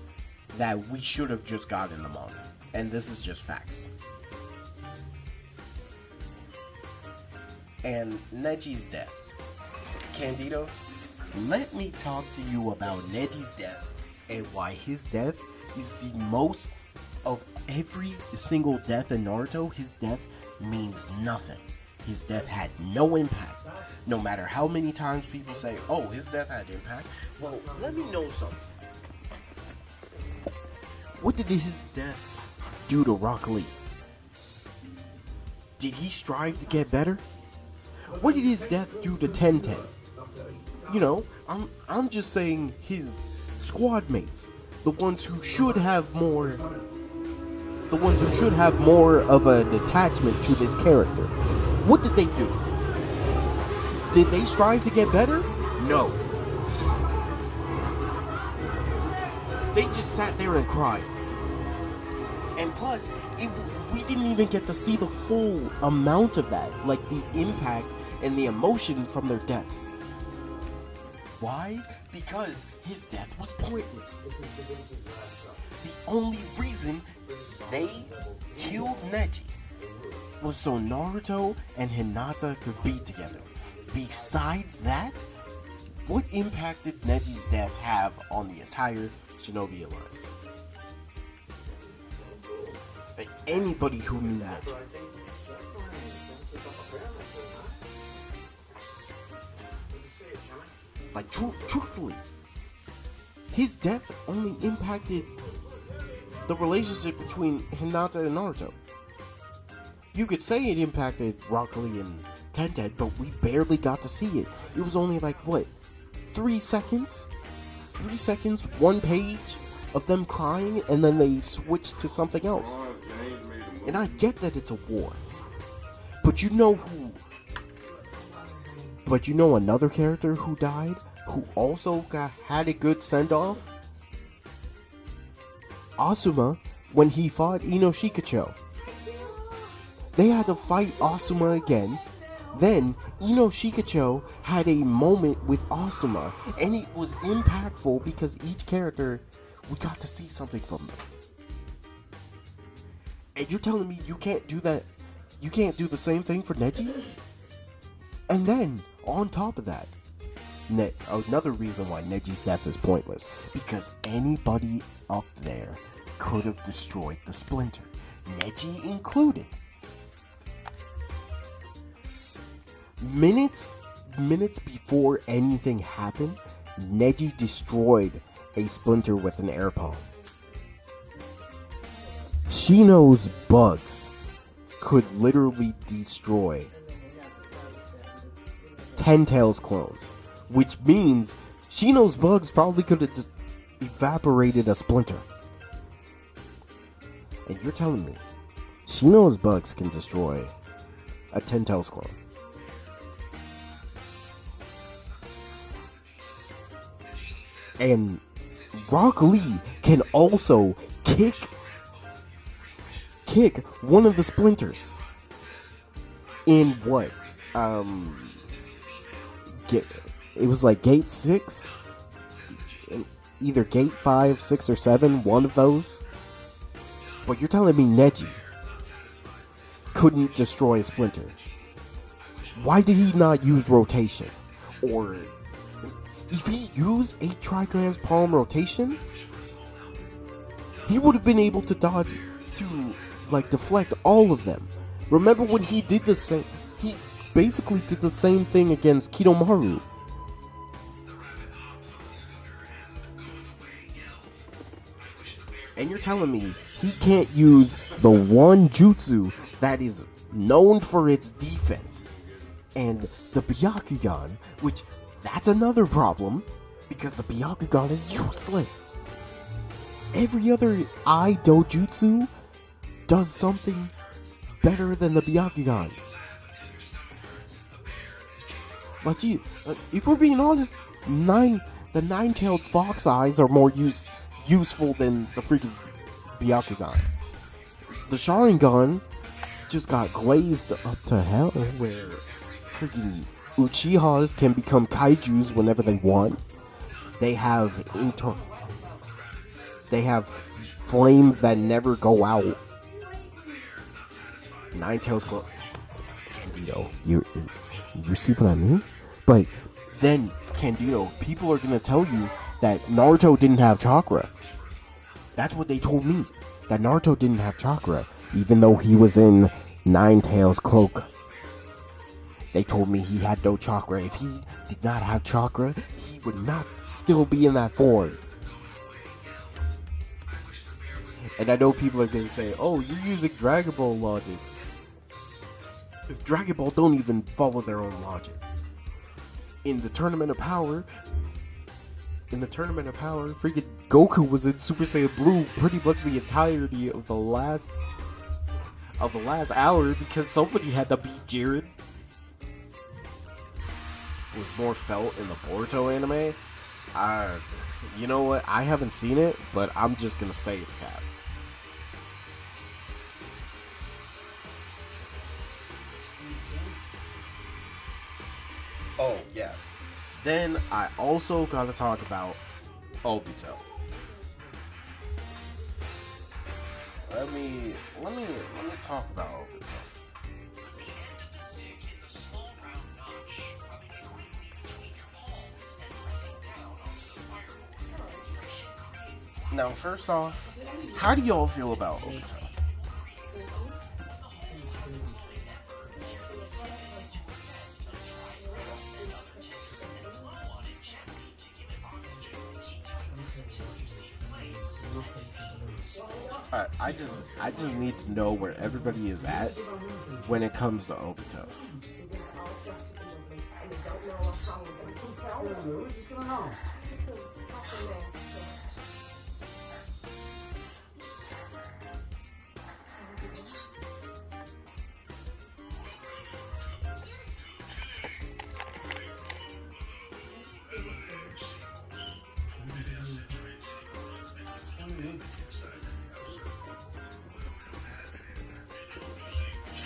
[SPEAKER 1] that we should have just got in the manga. And this is just facts. And Neji's death. Candido, let me talk to you about Neji's death and why his death is the most of every single death in Naruto. His death means nothing. His death had no impact. No matter how many times people say, oh, his death had impact. Well, let me know something. What did his death do to Rock Lee? Did he strive to get better? What did his death do to Tenten? You know, I'm just saying his squad mates, the ones who should have more of an attachment to this character. What did they do? Did they strive to get better? No. They just sat there and cried. And plus, we didn't even get to see the full amount of that, like the impact and the emotion from their deaths. Why? Because his death was pointless. The only reason they killed Neji was so Naruto and Hinata could be together. Besides that, what impact did Neji's death have on the entire Shinobi Alliance? Anybody who knew Neji. Like, truthfully, his death only impacted the relationship between Hinata and Naruto. You could say it impacted Rock Lee and Tenten, but we barely got to see it. It was only like, what, 3 seconds? 3 seconds, 1 page of them crying, and then they switched to something else. And I get that it's a war. But you know who But you know another character who died, who also had a good send-off? Asuma, when he fought Ino Shikacho. They had to fight Asuma again. Then, Ino Shikacho had a moment with Asuma, and it was impactful because each character, we got to see something from them. And you're telling me you can't do that? You can't do the same thing for Neji? And then, on top of that, another reason why Neji's death is pointless, because anybody up there could have destroyed the Splinter, Neji included. Minutes before anything happened, Neji destroyed a Splinter with an air palm. Shino's bugs could literally destroy 10 Tails clones, which means Shino's bugs probably could have evaporated a Splinter. And you're telling me Shino's bugs can destroy a 10 Tails clone? And Rock Lee can also kick one of the Splinters in what? It was like gate 6, either gate 5, 6, or 7, one of those. But you're telling me Neji couldn't destroy a Splinter? Why did he not use rotation? Or if he used a Trigrams Palm rotation, he would have been able to dodge, to deflect all of them. Remember when he did the same? He basically did the same thing against Kidomaru. And you're telling me he can't use the one jutsu that is known for its defense, and the Byakugan, which that's another problem, because the Byakugan is useless. Every other Eye Dojutsu does something better than the Byakugan. Like, if we're being honest, the nine-tailed fox eyes are more useful than the freaking Byakugan. The Sharingan just got glazed up to hell, where freaking Uchihas can become kaijus whenever they want. They have flames that never go out. Nine-tails go. Candido, you see what I mean? But then, Candido, people are gonna tell you that Naruto didn't have chakra. That's what they told me. That Naruto didn't have chakra, even though he was in Nine-Tails' cloak. They told me he had no chakra. If he did not have chakra, he would not still be in that form. And I know people are gonna say, "Oh, you're using Dragon Ball logic." Dragon Ball don't even follow their own logic. In the Tournament of Power, freaking Goku was in Super Saiyan Blue pretty much the entirety of the last hour because somebody had to beat Jiren. It was more felt in the Boruto anime. You know what? I haven't seen it, but I'm just gonna say it's cap. Oh, yeah. Then I also gotta talk about Obito. Let me talk about Obito. Now, first off, how do y'all feel about Obito? Alright, I just need to know where everybody is at when it comes to Obito.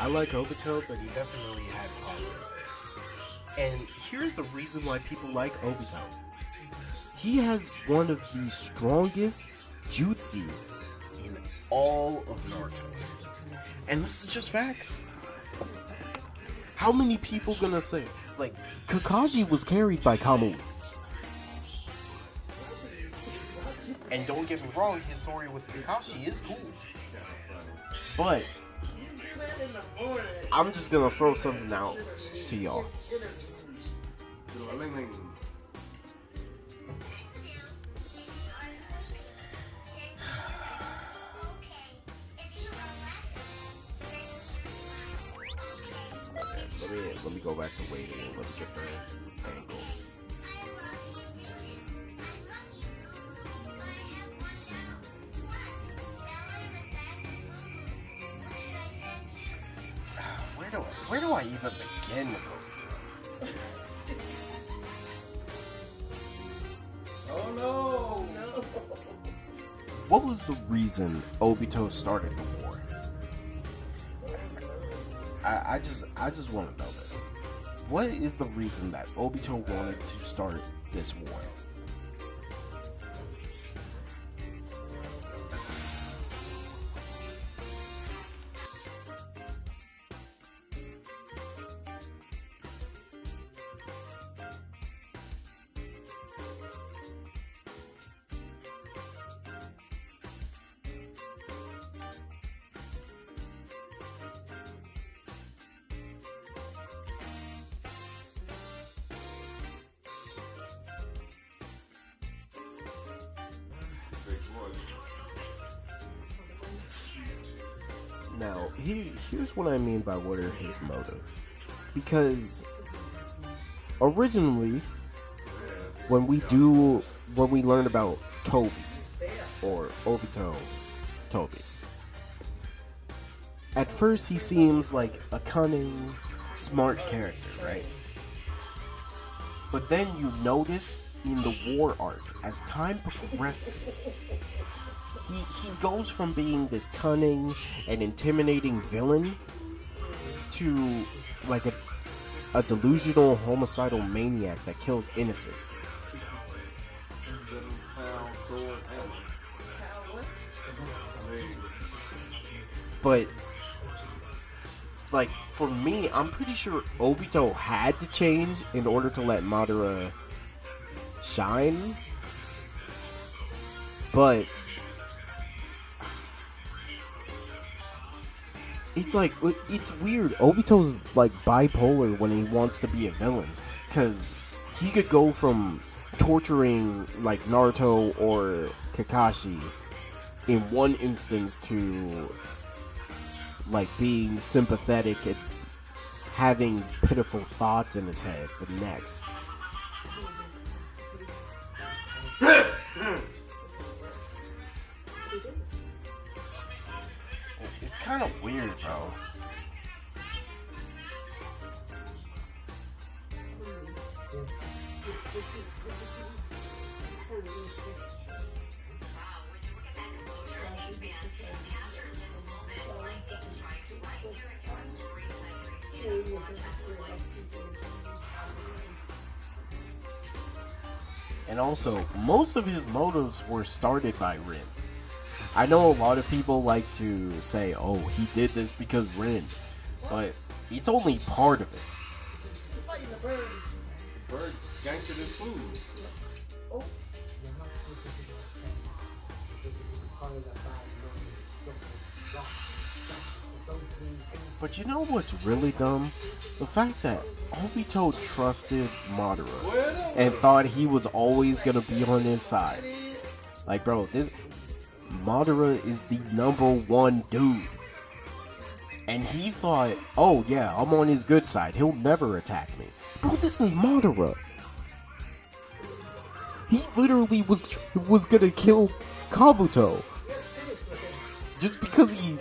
[SPEAKER 1] I like Obito, but he definitely had problems. And here's the reason why people like Obito. He has one of the strongest jutsus in all of Naruto. And this is just facts. How many people gonna say, like, Kakashi was carried by Kamui? And don't get me wrong, his story with Kakashi is cool. But I'm just gonna throw something out to y'all. Let me go back to waiting. Let me get the angle. Where do I even begin with Obito?
[SPEAKER 6] Oh no!
[SPEAKER 4] No.
[SPEAKER 1] What was the reason Obito started the war? I just want to know this. What is the reason that Obito wanted to start this war? Now, here's what I mean by what are his motives. Because originally, when we learn about Toby, or Obito Toby, at first he seems like a cunning, smart character, right? But then you notice in the war arc, as time progresses, he goes from being this cunning and intimidating villain to like a delusional homicidal maniac that kills innocents. But like for me, I'm pretty sure Obito had to change in order to let Madara shine. But it's like, it's weird. Obito's like bipolar when he wants to be a villain, because he could go from torturing like Naruto or Kakashi in one instance to like being sympathetic and having pitiful thoughts in his head the next. It's kind of weird, bro. And also, most of his motives were started by Rin. I know a lot of people like to say, oh, he did this because Rin, but it's only part of it.
[SPEAKER 6] Bird gangster this food.
[SPEAKER 1] But you know what's really dumb? The fact that Obito trusted Madara and thought he was always gonna be on his side. Like, bro, this Madara is the #1 dude. And he thought, oh yeah, I'm on his good side. He'll never attack me. Bro, this is Madara. He literally was gonna kill Kabuto. Just because he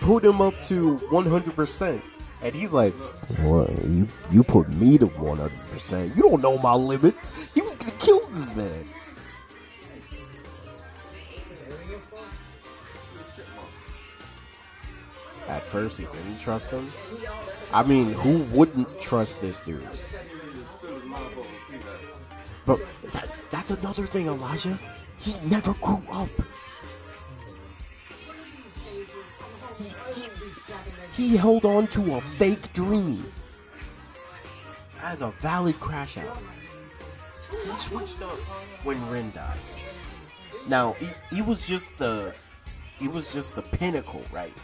[SPEAKER 1] put him up to 100%. And he's like, well, you put me to 100%. You don't know my limits. He was gonna kill this man. At first, he didn't trust him. I mean, who wouldn't trust this dude? But that's another thing, Elijah. He never grew up. He held on to a fake dream as a valid crash out. He switched up when Rin died. Now he was just the pinnacle, right?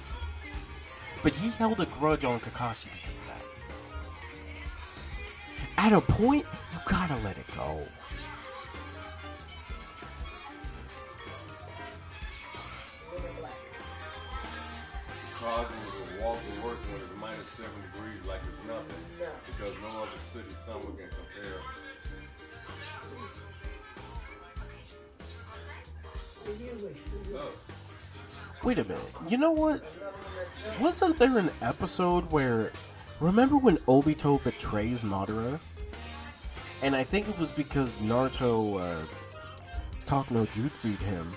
[SPEAKER 1] But he held a grudge on Kakashi because of that. At a point, you gotta let it go.
[SPEAKER 6] Chicago will walk to work when it's minus 7 degrees like it's nothing. Because no other city summer can compare.
[SPEAKER 1] Wait a minute. You know what? Wasn't there an episode where... Remember when Obito betrays Madara? And I think it was because Naruto talk no jutsu'd him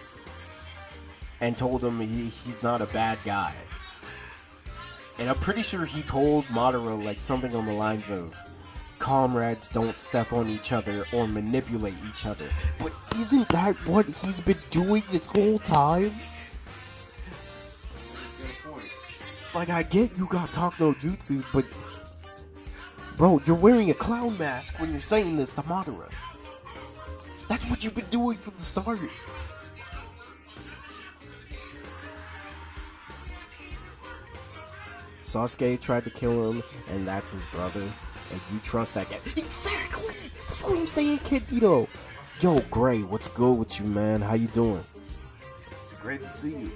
[SPEAKER 1] and told him he's not a bad guy. And I'm pretty sure he told Madara like something on the lines of, comrades don't step on each other or manipulate each other. But isn't that what he's been doing this whole time? Like, I get you got talk no jutsu, but bro, you're wearing a clown mask when you're saying this to Madara. That's what you've been doing from the start. Sasuke tried to kill him, and that's his brother. And you trust that guy. Exactly! That's what I'm saying, kid, you know. Yo, Gray, what's good with you, man? How you doing? Great to see you.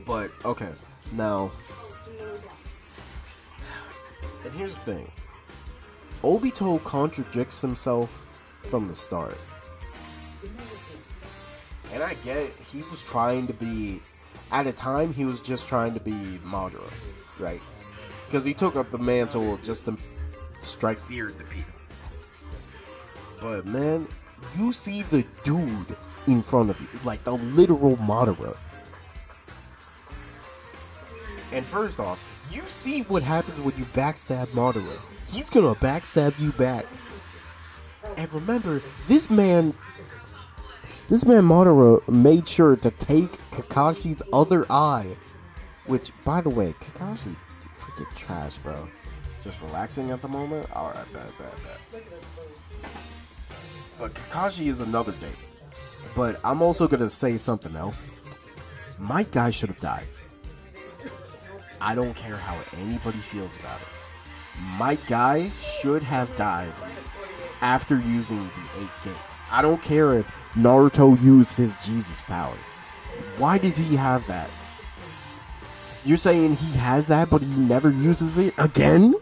[SPEAKER 1] But, okay, now... And here's the thing. Obito contradicts himself from the start. And I get it. He was trying to be... At a time, he was just trying to be Madara, right? Because he took up the mantle just to strike fear into people. But man, you see the dude in front of you, like the literal Madara. And first off, you see what happens when you backstab Madara. He's gonna backstab you back. And remember, this man Madara made sure to take Kakashi's other eye. Which, by the way, Kakashi, freaking trash, bro. Just relaxing at the moment? Alright, bad. But Kakashi is another day. But I'm also gonna say something else. My guy should have died. I don't care how anybody feels about it. My guy should have died after using the 8 gates. I don't care if Naruto used his Jesus powers. Why did he have that? You're saying he has that, but he never uses it again?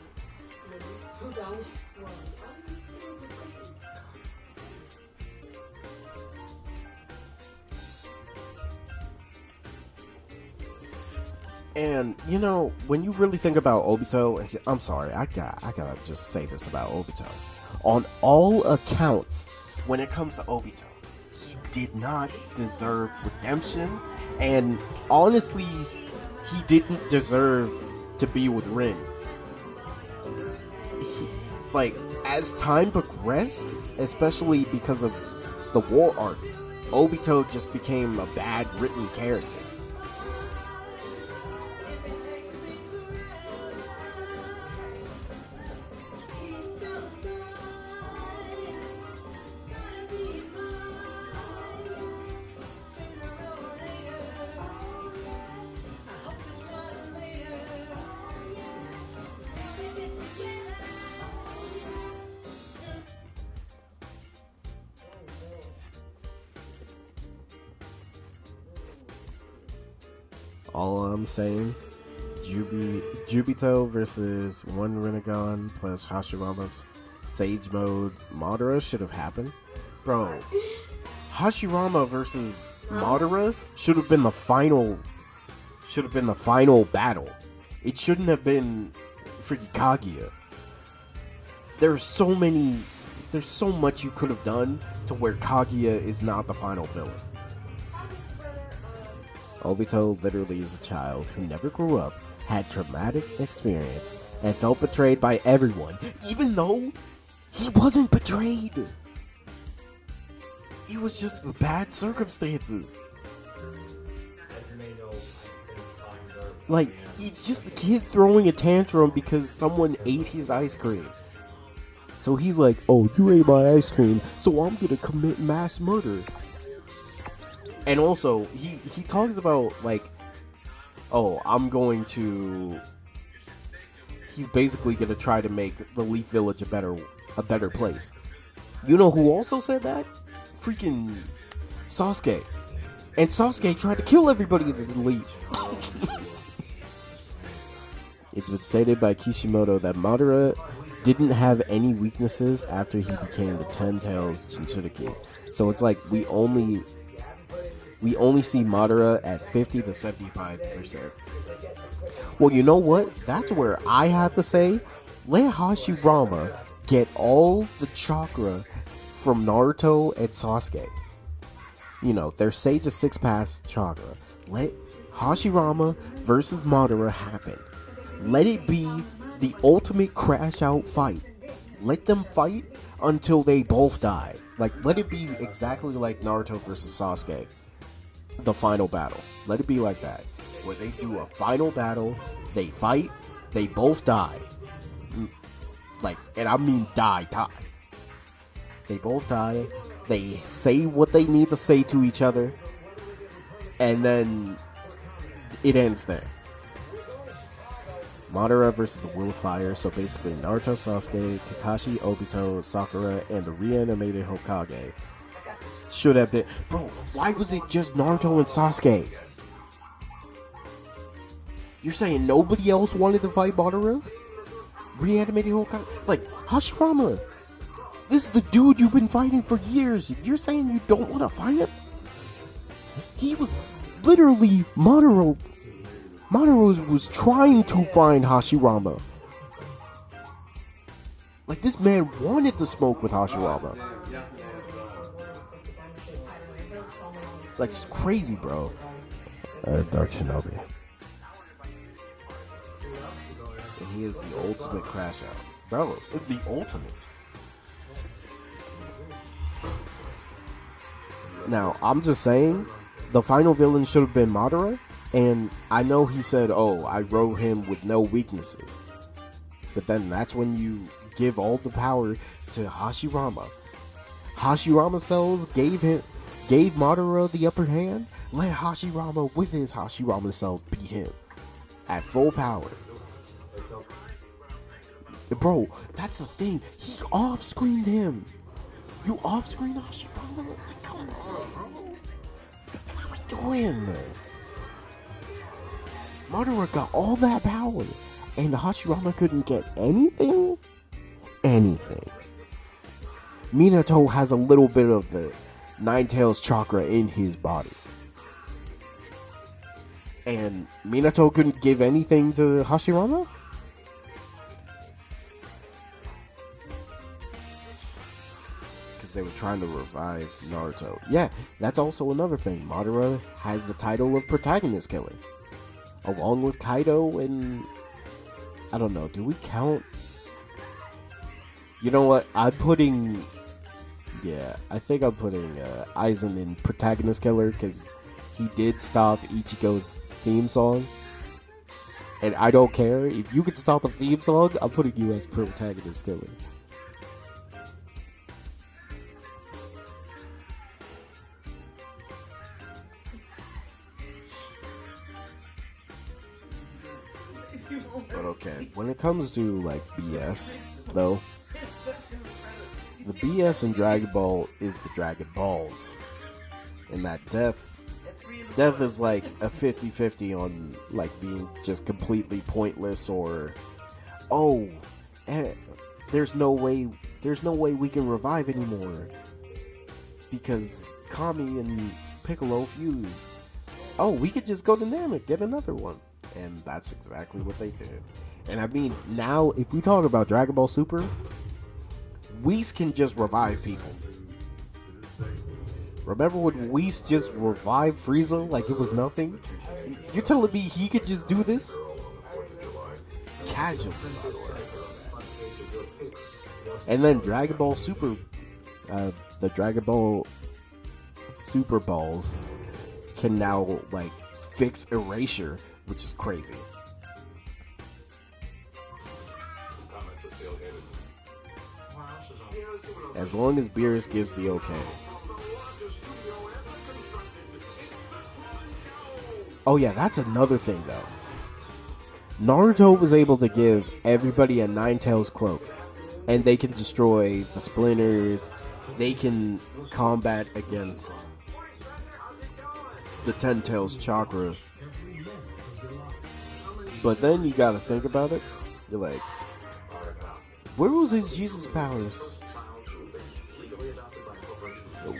[SPEAKER 1] And, you know, when you really think about Obito, I'm sorry, I gotta just say this about Obito. On all accounts, when it comes to Obito, he did not deserve redemption, and honestly, he didn't deserve to be with Rin. Like, as time progressed, especially because of the war arc, Obito just became a bad written character. All I'm saying, Jubito versus one Rinnegan plus Hashirama's Sage Mode Madara should have happened. Bro, Hashirama versus Madara should have been the final battle. It shouldn't have been freaking Kaguya. There's so much you could have done to where Kaguya is not the final villain. Obito literally is a child who never grew up, had traumatic experience, and felt betrayed by everyone, even though he wasn't betrayed. It was just bad circumstances. Like, he's just a kid throwing a tantrum because someone ate his ice cream. So he's like, oh, you ate my ice cream, so I'm gonna commit mass murder. And also, he talks about, like, oh, he's basically gonna try to make the Leaf Village a better place. You know who also said that? Freaking Sasuke. And Sasuke tried to kill everybody in the Leaf. It's been stated by Kishimoto that Madara didn't have any weaknesses after he became the Ten Tails Jinchuriki. So it's like we only see Madara at 50 to 75%. Well, you know what? That's where I have to say, let Hashirama get all the chakra from Naruto and Sasuke. You know, their Sage of Six Paths chakra. Let Hashirama versus Madara happen. Let it be the ultimate crash out fight. Let them fight until they both die. Like, let it be exactly like Naruto versus Sasuke. The final battle. Let it be like that. Where they do a final battle, they fight, they both die. Like, and I mean die. They both die, they say what they need to say to each other, and then it ends there. Madara versus the Will of Fire, so basically Naruto, Sasuke, Kakashi, Obito, Sakura, and the reanimated Hokage. Should have been... Bro, why was it just Naruto and Sasuke? You're saying nobody else wanted to fight Madara? Reanimated Hokage? Like, Hashirama, this is the dude you've been fighting for years. You're saying you don't want to fight him? He was literally... Madara was trying to find Hashirama. Like, this man wanted to smoke with Hashirama. Like, it's crazy, bro. Dark Shinobi. And he is the ultimate crash out. Bro, it's the ultimate. Now, I'm just saying, the final villain should have been Madara. And I know he said, oh, I wrote him with no weaknesses. But then that's when you give all the power to Hashirama. Hashirama cells gave Madara the upper hand. Let Hashirama with his Hashirama cells beat him at full power. Bro, that's the thing. He off-screened him. You off-screen Hashirama? Like, come on, bro. What are we doing, man? Madara got all that power, and Hashirama couldn't get anything? Anything. Minato has a little bit of the Nine Tails chakra in his body. And Minato couldn't give anything to Hashirama? Because they were trying to revive Naruto. Yeah, that's also another thing. Madara has the title of protagonist killer. Along with Kaido and... I don't know, do we count... You know what, I'm putting... Yeah, I think I'm putting Aizen in protagonist killer, because he did stop Ichigo's theme song. And I don't care, if you could stop a theme song, I'm putting you as protagonist killer. But okay, when it comes to like BS, though, the BS in Dragon Ball is the Dragon Balls. And that death is like a 50-50 on like being just completely pointless or, oh, there's no way we can revive anymore because Kami and Piccolo fused. Oh, we could just go to Namek, get another one. And that's exactly what they did. And I mean, now, if we talk about Dragon Ball Super, Whis can just revive people. Remember when Whis just revived Frieza like it was nothing? You're telling me he could just do this? Casually, by the way. And then Dragon Ball Super, the Dragon Ball Super Balls can now, like, fix erasure, which is crazy. As long as Beerus gives the okay. Oh yeah, that's another thing though. Naruto was able to give everybody a Nine-Tails cloak, and they can destroy the splinters, they can combat against the Ten-Tails chakra. But then you gotta think about it, you're like, where was his Jesus powers?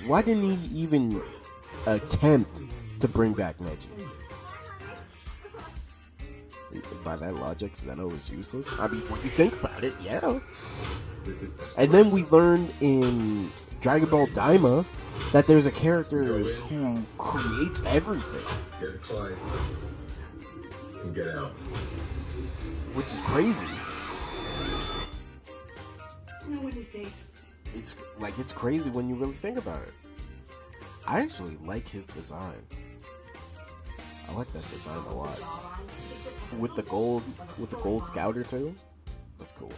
[SPEAKER 1] Why didn't he even attempt to bring back Neji? By that logic, Zeno is useless. I mean, when you think about it, yeah. And then we learned in Dragon Ball Daima that there's a character who creates everything.
[SPEAKER 2] Get quiet and get out.
[SPEAKER 1] Which is crazy.
[SPEAKER 3] No one is safe.
[SPEAKER 1] It's crazy when you really think about it. I actually like his design. I like that design a lot. With the gold scouter too. That's cool.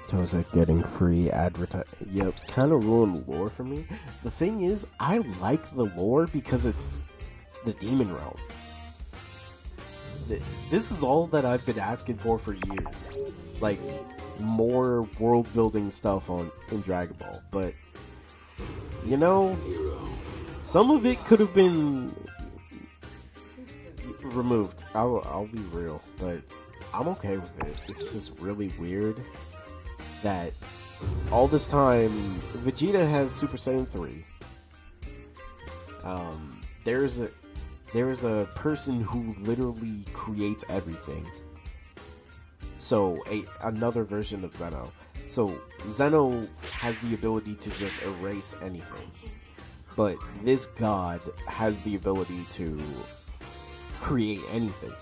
[SPEAKER 1] Tozek getting free advertise. Yep, kind of ruined the lore for me. The thing is, I like the lore because it's the demon realm. This is all that I've been asking for years. Like, more world building stuff in Dragon Ball. But, you know, some of it could have been removed. I'll be real, but I'm okay with it. It's just really weird that all this time Vegeta has Super Saiyan 3. There's a person who literally creates everything. So another version of Zeno. So Zeno has the ability to just erase anything. But this god has the ability to create anything.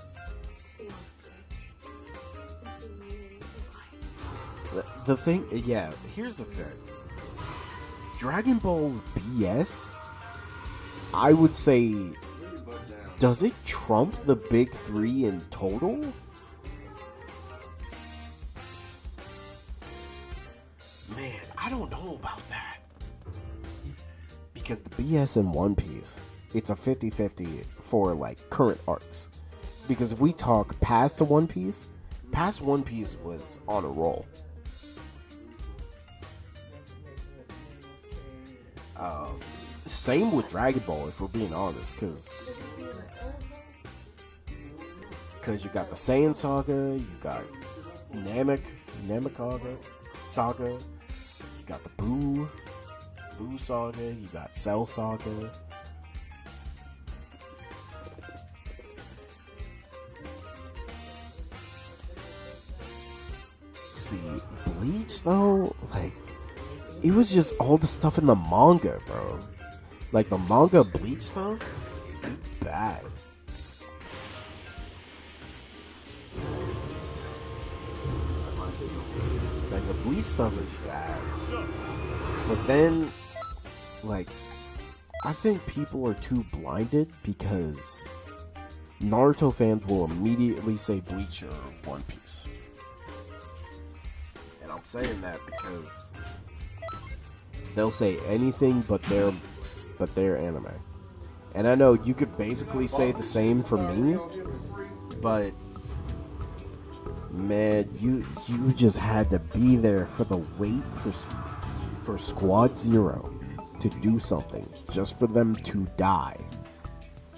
[SPEAKER 1] The thing, yeah, here's the thing. Dragon Ball's BS, I would say, does it trump the big three in total? Man, I don't know about that. Because the BS in One Piece, it's a 50-50 for, like, current arcs. Because if we talk past One Piece was on a roll. Same with Dragon Ball, if we're being honest, because you got the Saiyan Saga, you got Namek Saga, you got the Boo Saga, you got Cell Saga. See, Bleach though, like, it was just all the stuff in the manga, bro. Like, the manga Bleach stuff, it's bad. Like, the Bleach stuff is bad. But then, like, I think people are too blinded because Naruto fans will immediately say Bleach or One Piece. And I'm saying that because they'll say anything but their anime. And I know you could basically say the same for me, but man, you just had to be there for the wait for Squad Zero to do something just for them to die.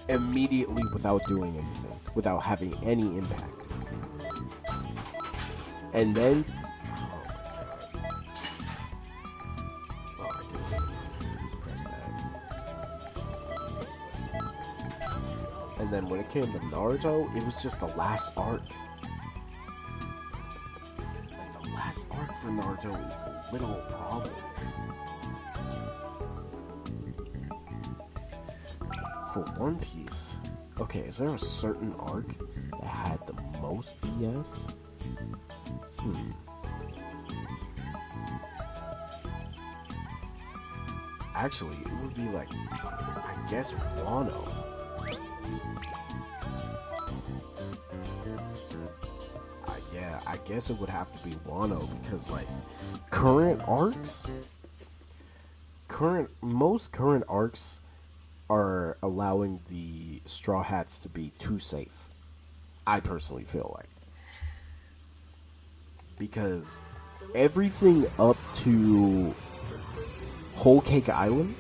[SPEAKER 1] immediately without doing anything, without having any impact. And then, oh, I didn't press that. And then when it came to Naruto, it was just the last arc. Like, the last arc for Naruto is a little problem. For One Piece, okay, is there a certain arc that had the most BS? Actually, it would be like, I guess, Wano. Yeah, I guess it would have to be Wano because, like, most current arcs are allowing the Straw Hats to be too safe. I personally feel like. Because everything up to Whole Cake Island,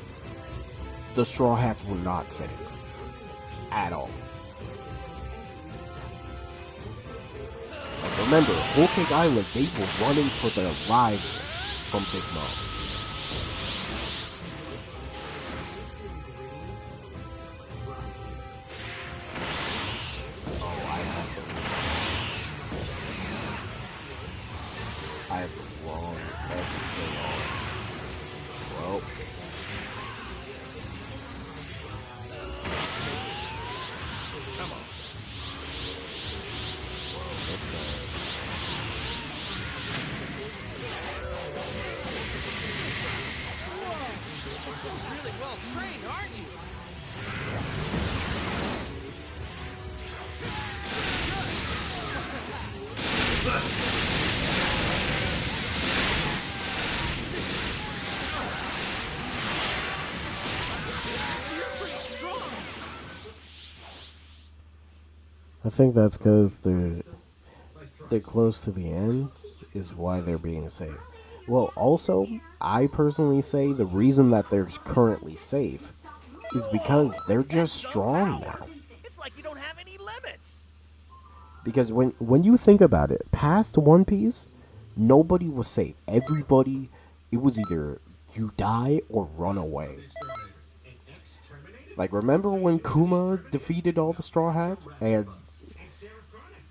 [SPEAKER 1] the Straw Hats were not safe. At all. Like, remember, Whole Cake Island, they were running for their lives from Big Mom. I have wrong everything on. Well.
[SPEAKER 7] Come on.
[SPEAKER 1] Well, that's
[SPEAKER 7] You're really well trained, aren't you?
[SPEAKER 1] I think that's because they're close to the end, is why they're being safe. Well, also, I personally say the reason that they're currently safe is because they're just strong now.
[SPEAKER 7] It's like you don't have any limits.
[SPEAKER 1] Because when you think about it, past One Piece, nobody was safe. Everybody, it was either you die or run away. Like, remember when Kuma defeated all the Straw Hats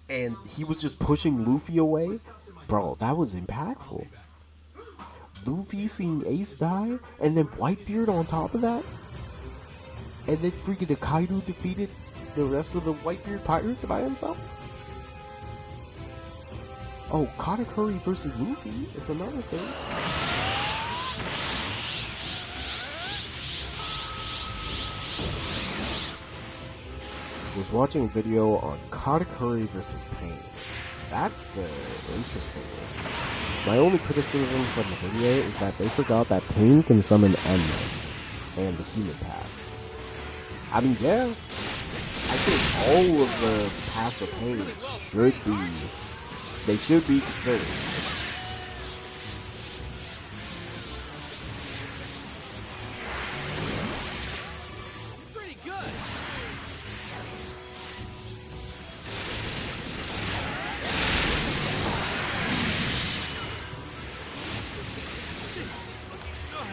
[SPEAKER 1] and he was just pushing Luffy away? Bro, that was impactful. Luffy seeing Ace die, and then Whitebeard on top of that? And then freaking the Kaido defeated the rest of the Whitebeard pirates by himself? Oh, Katakuri versus Luffy is another thing. Was watching a video on Katakuri versus Pain. That's interesting. My only criticism from the video is that they forgot that Pain can summon Enma and the human path. I mean, yeah, I think all of the paths of Pain should be considered.
[SPEAKER 7] Pretty good. This is looking good.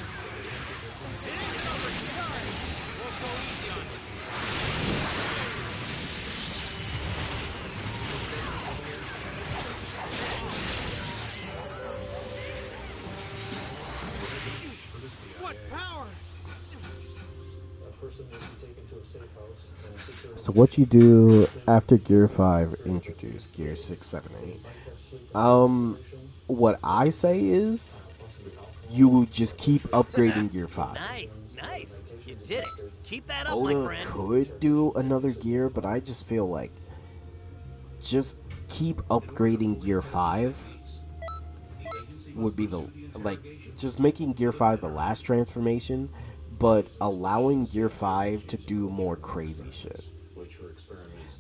[SPEAKER 7] Hitting it over time. Won't go easy on me. What power?
[SPEAKER 1] So what you do after Gear 5 introduced Gear 6, 7, 8? What I say is you just keep upgrading Gear 5.
[SPEAKER 7] Nice. You did it. Keep that up, my
[SPEAKER 1] Oda
[SPEAKER 7] friend.
[SPEAKER 1] could do another gear, but I just feel like just keep upgrading Gear 5 would be just making Gear 5 the last transformation, but allowing Gear 5 to do more crazy shit.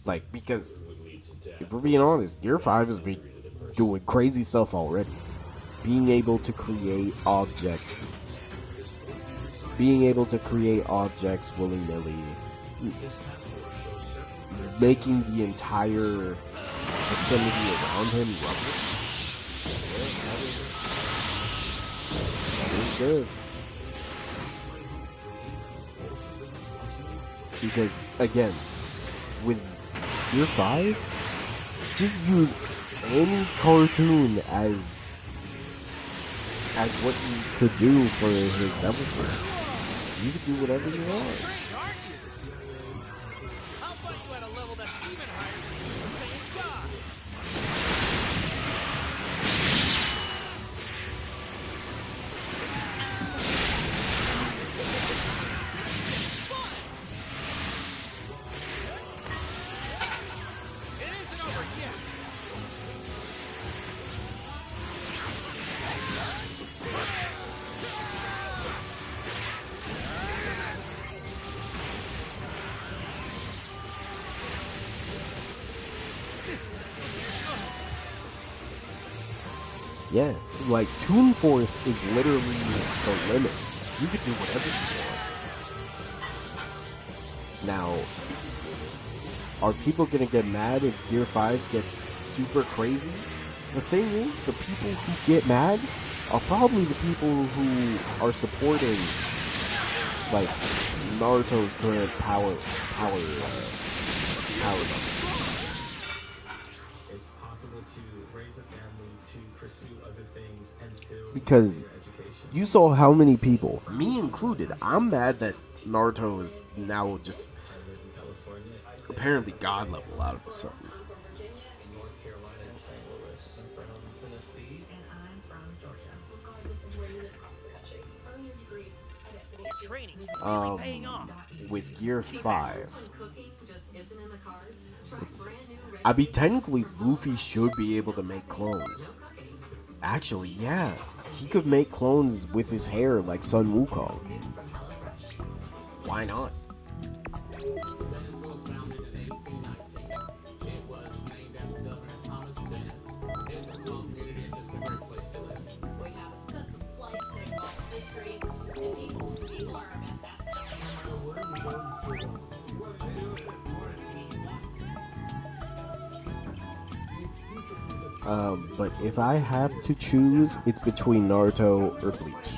[SPEAKER 1] Like, because if we're being honest, Gear 5 has been doing crazy stuff already. Being able to create objects willy-nilly, making the entire vicinity around him rubble. That is good. Because, again, with Gear 5, just use any cartoon as what you could do for his Devil Fruit. You could do whatever you want.
[SPEAKER 7] Trained, aren't you? I'll fight you at a level that's even higher than Super Saiyan God. It isn't over yet. This isn't.
[SPEAKER 1] Yeah, like Toon Force is literally the limit. You could do whatever you want. Now, are people gonna get mad if Gear 5 gets super crazy? The thing is, the people who get mad are probably the people who are supporting, like, Naruto's current power.
[SPEAKER 2] It's possible to raise a family, to pursue other things, and still
[SPEAKER 1] Because
[SPEAKER 2] get your education.
[SPEAKER 1] you saw how many people, me included, I'm mad that Naruto is now just
[SPEAKER 2] I live in California.
[SPEAKER 1] apparently god level out of a sudden.
[SPEAKER 4] I'm from Virginia.
[SPEAKER 2] In North Carolina and St. Louis. I'm from Tennessee.
[SPEAKER 4] And I'm from Georgia. Regardless of where you live across the country, earn your degree. I guess it is
[SPEAKER 7] Training's really paying off.
[SPEAKER 1] With Gear 5,
[SPEAKER 4] cooking just isn't in the cards. Try brand new
[SPEAKER 1] I mean, technically, Luffy should be able to make clones.
[SPEAKER 4] cooking.
[SPEAKER 1] Actually, yeah, he could make clones with his hair like Sun Wukong. Why not?
[SPEAKER 2] Venice was founded in 1819. It was named after Governor Thomas Bennett. It's a small community and just a great place to live.
[SPEAKER 3] We have a sense of place that involves history and people. People are our best assets.
[SPEAKER 1] But if I have to choose, it's between Naruto or Bleach.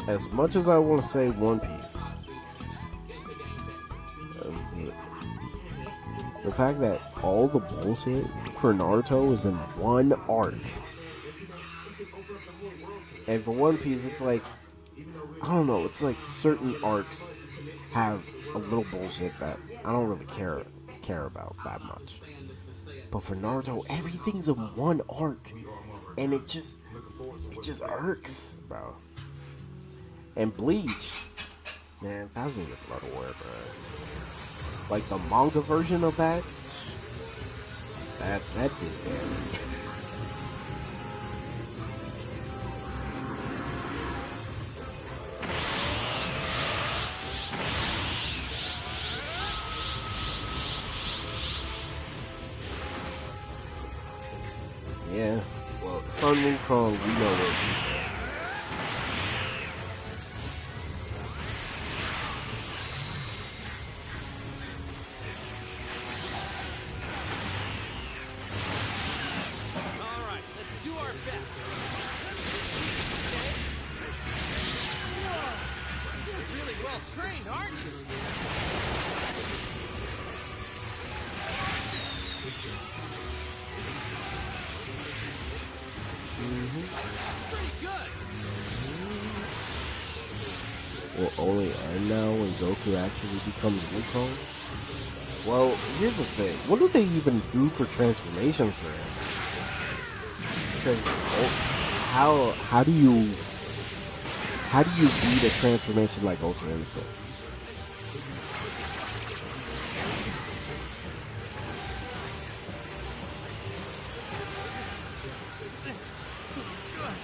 [SPEAKER 1] As much as I want to say One Piece, the fact that all the bullshit for Naruto is in one arc, and for One Piece, it's like, I don't know, it's like certain arcs have a little bullshit that I don't really care about that much. But for Naruto, everything's in one arc, and it just irks, bro. And Bleach, man, Thousand Year Blood War, bro. Like the manga version of that did damage. Yeah, well, Sun Wukong, we know what he's at.
[SPEAKER 7] All right, let's do our best. Whoa, you're really well trained, aren't you? Pretty good.
[SPEAKER 1] Will only end now when Goku actually becomes Wukong? Well, here's the thing. What do they even do for transformations for him? Because how do you beat a transformation like Ultra Instinct?
[SPEAKER 7] This isn't good.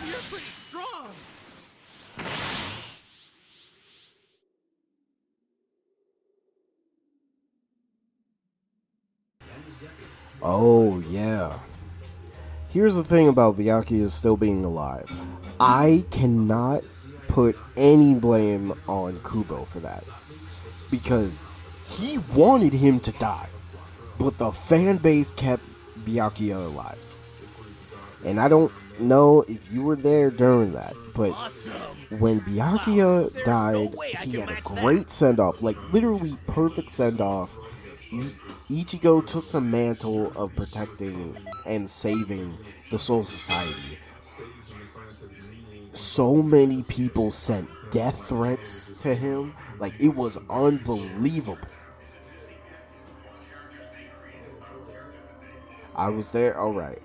[SPEAKER 7] You're pretty strong.
[SPEAKER 1] Oh, yeah. Here's the thing about Byakuya still being alive. I cannot put any blame on Kubo for that. Because he wanted him to die. But the fan base kept Byakuya alive. And I don't know if you were there during that, but
[SPEAKER 7] Awesome.
[SPEAKER 1] when Byakuya
[SPEAKER 7] There's no
[SPEAKER 1] died,
[SPEAKER 7] way I
[SPEAKER 1] he
[SPEAKER 7] can
[SPEAKER 1] had a
[SPEAKER 7] match
[SPEAKER 1] great send off, like literally perfect send off. Ichigo took the mantle of protecting and saving the Soul Society. So many people sent death threats to him, like it was unbelievable. I was there. All right,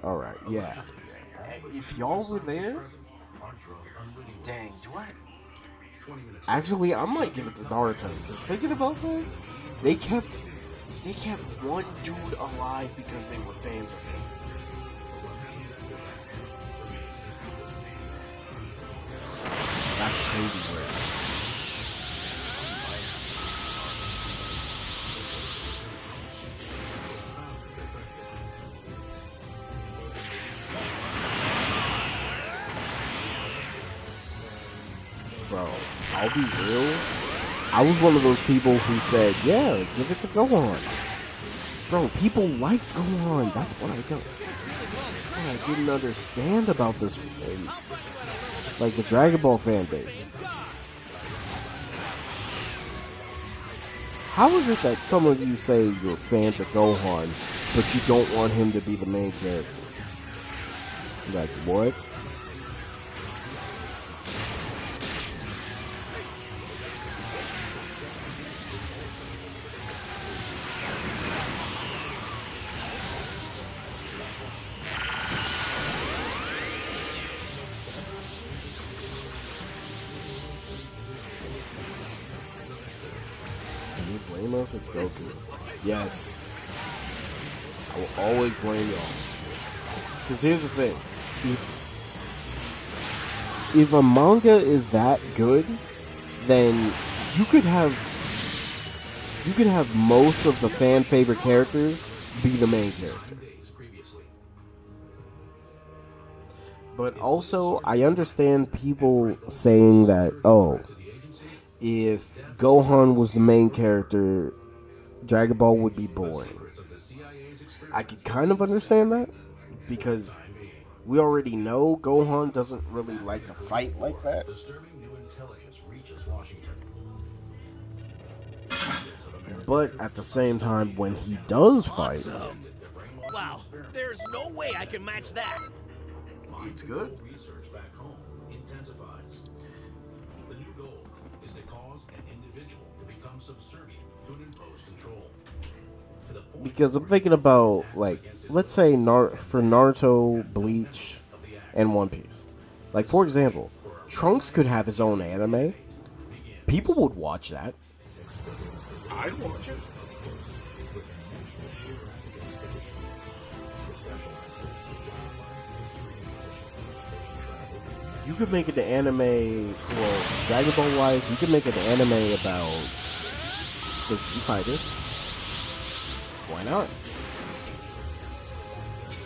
[SPEAKER 1] yeah. If y'all were there, dang, do I? Actually, I might give it to Naruto. Just thinking about that, they kept one dude alive because they were fans of him. That's crazy, bro. Bro, I'll be real. I was one of those people who said, "Yeah, give it to Gohan." Bro, people like Gohan. That's what I don't. That's what I didn't understand about this, like the Dragon Ball fan base. How is it that some of you say you're fans of Gohan, but you don't want him to be the main character? Like, what? Can you blame us? It's Goku. Yes. I will always blame y'all. Because here's the thing. If a manga is that good, then you could have most of the fan favorite characters be the main character. But also, I understand people saying that, oh, if Gohan was the main character, Dragon Ball would be boring. I could kind of understand that, because we already know Gohan doesn't really like to fight like that. But at the same time, when he does fight,
[SPEAKER 7] Awesome. Wow, there's no way I can match that.
[SPEAKER 1] it's good.
[SPEAKER 2] Research back home intensifies. The new goal is to cause an individual to become subservient to an imposed control.
[SPEAKER 1] Because I'm thinking about, like, let's say for Naruto, Bleach, and One Piece. Like, for example, Trunks could have his own anime. People would watch that. I'd watch it. You could make it an anime, well, Dragon Ball wise, you could make it an anime about the Z Fighters. Why not?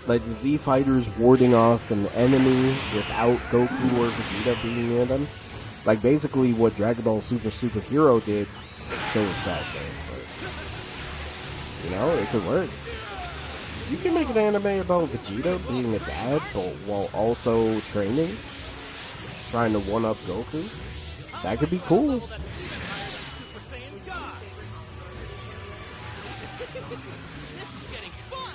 [SPEAKER 1] Like the Z Fighters warding off an enemy without Goku or Vegeta being in them. Like basically what Dragon Ball Super Hero did, still a trash game. But, you know, it could work. You can make an anime about Vegeta being a dad, but while also training, trying to one up Goku. That could be cool.
[SPEAKER 7] Super Saiyan God. This is getting fun.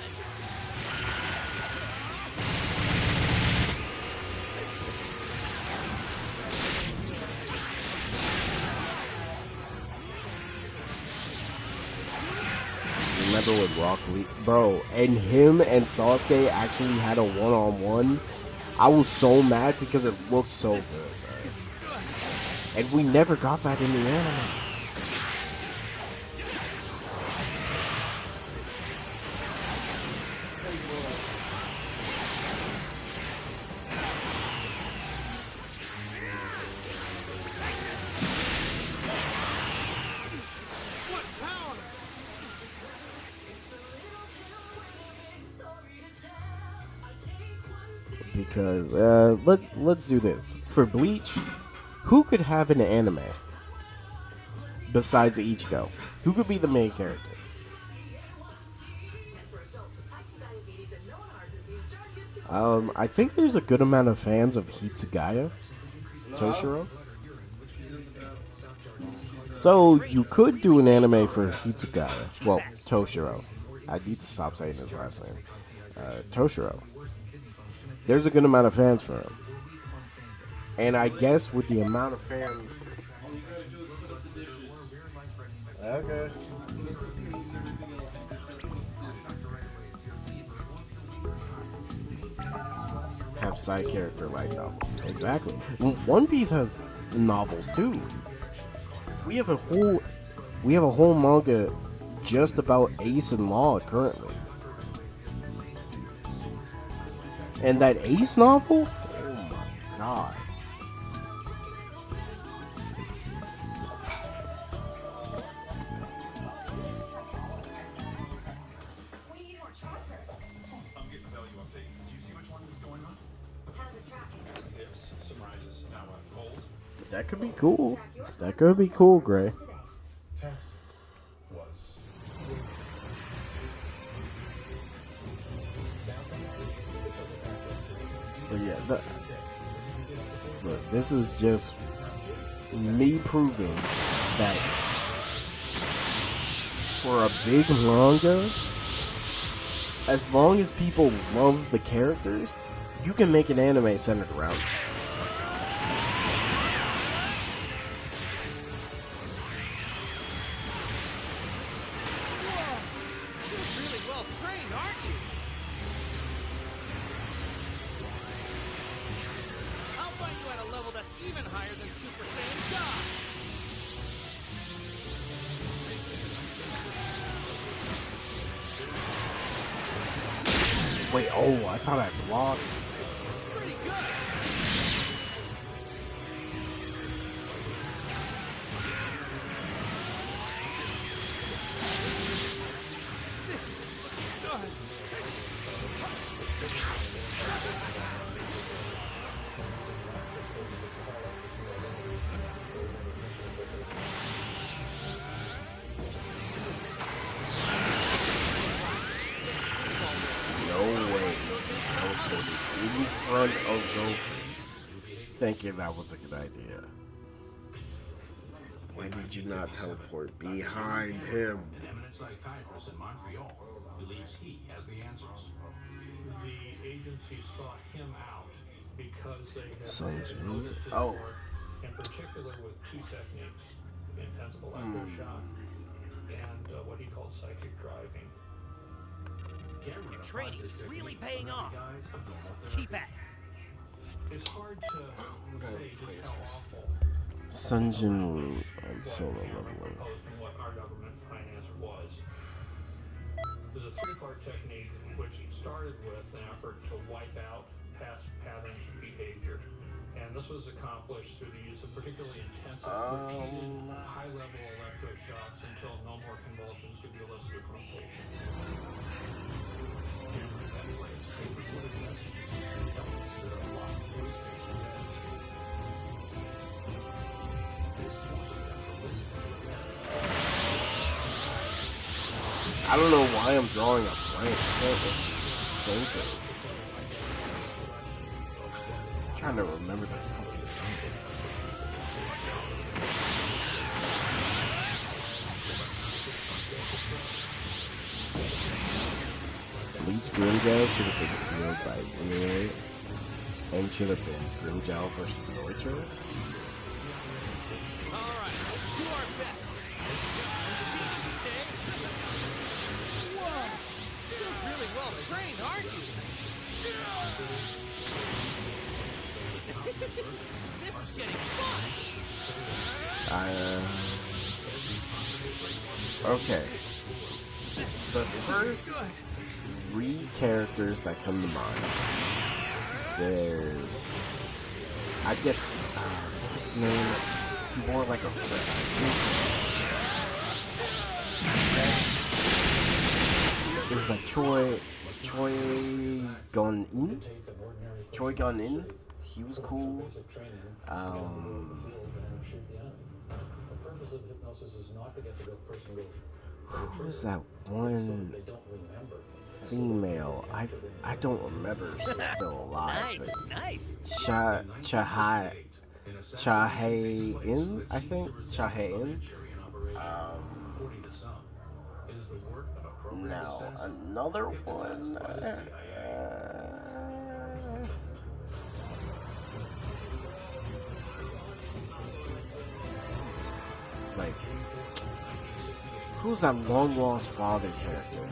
[SPEAKER 1] Remember with Rock Lee? Bro, and him and Sasuke actually had a one-on-one. I was so mad because it looked so good, bro. And we never got that in the anime. because let's do this for Bleach. Who could have an anime besides Ichigo? Who could be the main character? I think there's a good amount of fans of Hitsugaya, Toshiro. So you could do an anime for Hitsugaya. Well, Toshiro. I need to stop saying his last name. Toshiro. There's a good amount of fans for him. And I guess with the amount of fans... Okay. Have side character light novels. Exactly. One Piece has novels too. We have a whole manga just about Ace and Law currently. And that Ace novel? Oh my god.
[SPEAKER 4] We need more chocolate.
[SPEAKER 8] I'm getting a value update. Do you see which one is going on?
[SPEAKER 4] How's it tracking?
[SPEAKER 8] Dips, some rises. Now gold.
[SPEAKER 1] That could be cool. That could be cool, Gray.
[SPEAKER 5] Texas was.
[SPEAKER 1] But yeah, look, this is just me proving that for a big manga, as long as people love the characters, you can make an anime centered around it.
[SPEAKER 7] You're really well trained, aren't you? I'll find you at a level that's even higher than Super Saiyan God.
[SPEAKER 1] Wait, oh, I thought I blocked.
[SPEAKER 7] Pretty good. This isn't looking good.
[SPEAKER 1] No way. Teleported in front of Goku. Thinking that was a good idea. Why did you not teleport behind him?
[SPEAKER 2] An eminent psychiatrist in Montreal believes he has the answers.
[SPEAKER 9] The agency sought him out because they had
[SPEAKER 1] Sanjin?
[SPEAKER 9] noticed his
[SPEAKER 1] Oh.
[SPEAKER 9] work, in particular with two techniques, intensive electroshock and what he called psychic driving.
[SPEAKER 2] Cameron
[SPEAKER 7] Your
[SPEAKER 2] applies
[SPEAKER 7] training's
[SPEAKER 2] this
[SPEAKER 7] really
[SPEAKER 2] technique
[SPEAKER 7] paying
[SPEAKER 2] to
[SPEAKER 7] off.
[SPEAKER 2] guys of normal
[SPEAKER 7] So keep
[SPEAKER 2] therapy.
[SPEAKER 7] at it.
[SPEAKER 9] It's hard to say just how awful
[SPEAKER 1] Sanjin and
[SPEAKER 9] what
[SPEAKER 1] solo
[SPEAKER 9] Cameron
[SPEAKER 1] leveling.
[SPEAKER 9] proposed and what our government financed was. There's a three-part technique which started with an effort to wipe out past patterns of behavior. And this was accomplished through the use of particularly intensive, repeated, high-level electroshocks until no more convulsions could be elicited from a patient.
[SPEAKER 2] Cameron then plays paper-coded messages and elements that are locked into his patient's heads. This forces them to listen to the therapist.
[SPEAKER 1] I don't know why I'm drawing a blank. I can't just think of it. I'm trying to remember the fucking numbers. Bleach Grimjow should have been healed by Inoue, and should have been Grimjow versus Neuter.
[SPEAKER 7] Alright, let's do our best. Cheating, okay? Whoa! You're really well trained, aren't you? This is getting fun!
[SPEAKER 1] Okay.
[SPEAKER 7] This
[SPEAKER 1] The
[SPEAKER 7] is
[SPEAKER 1] first
[SPEAKER 7] good.
[SPEAKER 1] 3 characters that come to mind. There's, I guess, what was his name? He wore like a it was like Choi Gon-in.
[SPEAKER 2] Take an ordinary
[SPEAKER 1] Choi Gun In, he was cool.
[SPEAKER 2] Basic training to get on the field and shoot the enemy. The purpose of hypnosis is not to get the person to go.
[SPEAKER 1] Who was that one
[SPEAKER 2] They don't remember.
[SPEAKER 1] female? I don't remember if she's still alive.
[SPEAKER 7] Nice, nice.
[SPEAKER 1] Chahae In, I think. Chahae In. Now another one. Like, who's that long lost father character?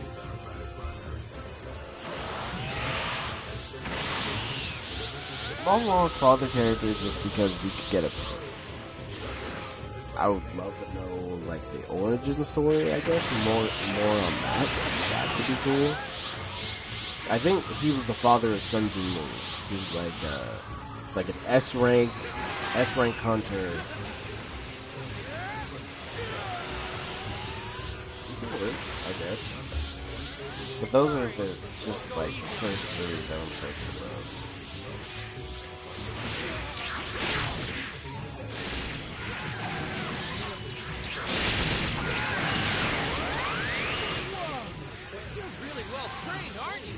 [SPEAKER 1] Long lost father character, just because we could get a. I would love to know like the origin story. I guess more on that. That could be cool. I think he was the father of Sun Jin-woo. He was like an S rank hunter. I guess. But those are the just like first three that I'm thinking about.
[SPEAKER 7] You're really well trained, aren't you?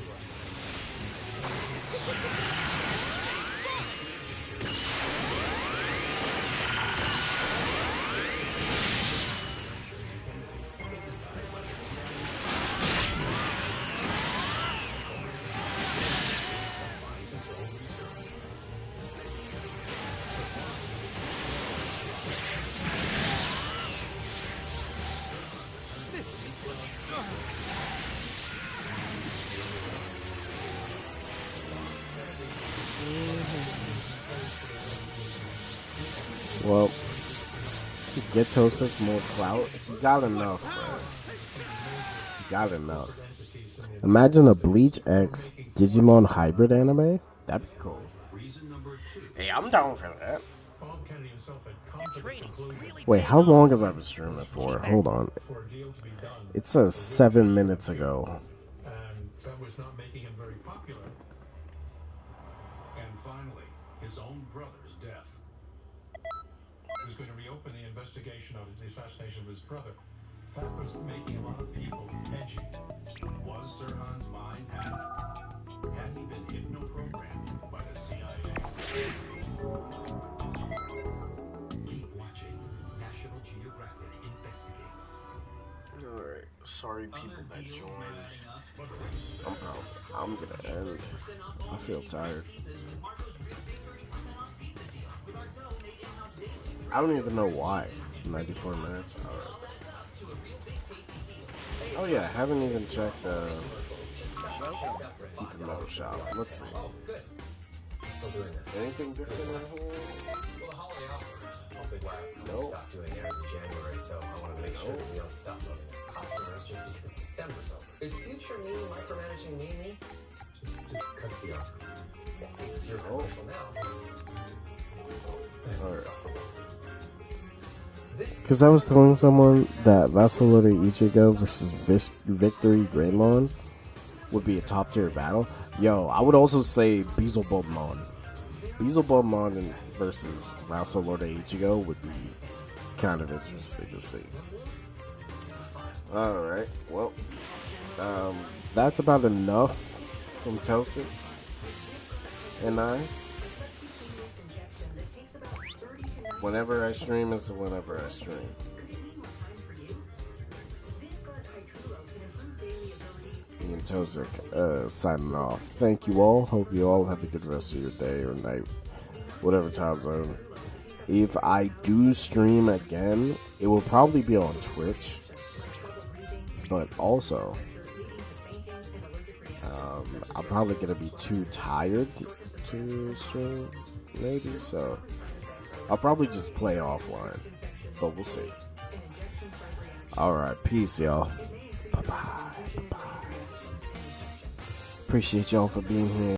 [SPEAKER 7] This isn't looking good.
[SPEAKER 1] Well, get Tosik more clout. He got enough, bro. He got enough. Imagine a Bleach X Digimon hybrid anime. That'd be cool. Hey, I'm down for that.
[SPEAKER 7] Training's really
[SPEAKER 1] Wait,
[SPEAKER 7] paying
[SPEAKER 1] how
[SPEAKER 7] off.
[SPEAKER 1] long have I been streaming for? Hold on. It says 7 minutes ago.
[SPEAKER 9] And that was not making him very popular.
[SPEAKER 8] And finally, his own brother's death. He was going to reopen the investigation of the assassination of his brother. That was making a lot of people edgy. Was Sirhan's mind hacked? Had he been hypno-programmed by the CIA? Keep watching. National Geographic investigates.
[SPEAKER 1] Alright, sorry people that joined. I'm gonna end. I feel tired. I don't even know why. 94 minutes? Alright. Oh yeah, I haven't even checked Keep Metal Shop. Let's see. Anything different in here?
[SPEAKER 2] Well, the holiday offer, hope it lasts.
[SPEAKER 1] Nope.
[SPEAKER 2] We stopped doing theirs in January, so I want to make sure that we don't stop loading customers just because December's over. Is future me micromanaging me? Just cut the offer. It's your commercial now.
[SPEAKER 1] Alright. Because I was telling someone that Vasalore Ichigo versus Victory Greymon would be a top tier battle. Yo, I would also say Beelzebubmon. Beelzebubmon versus Vasalore Ichigo would be kind of interesting to see. Alright, well, that's about enough from Tosin and I. Whenever I stream is whenever I stream. Me and Tozik signing off. Thank you all. Hope you all have a good rest of your day or night, whatever time zone. If I do stream again, it will probably be on Twitch, but also I'm probably gonna be too tired to stream, maybe, so I'll probably just play offline, but we'll see. Alright, peace, y'all. Bye-bye. Appreciate y'all for being here.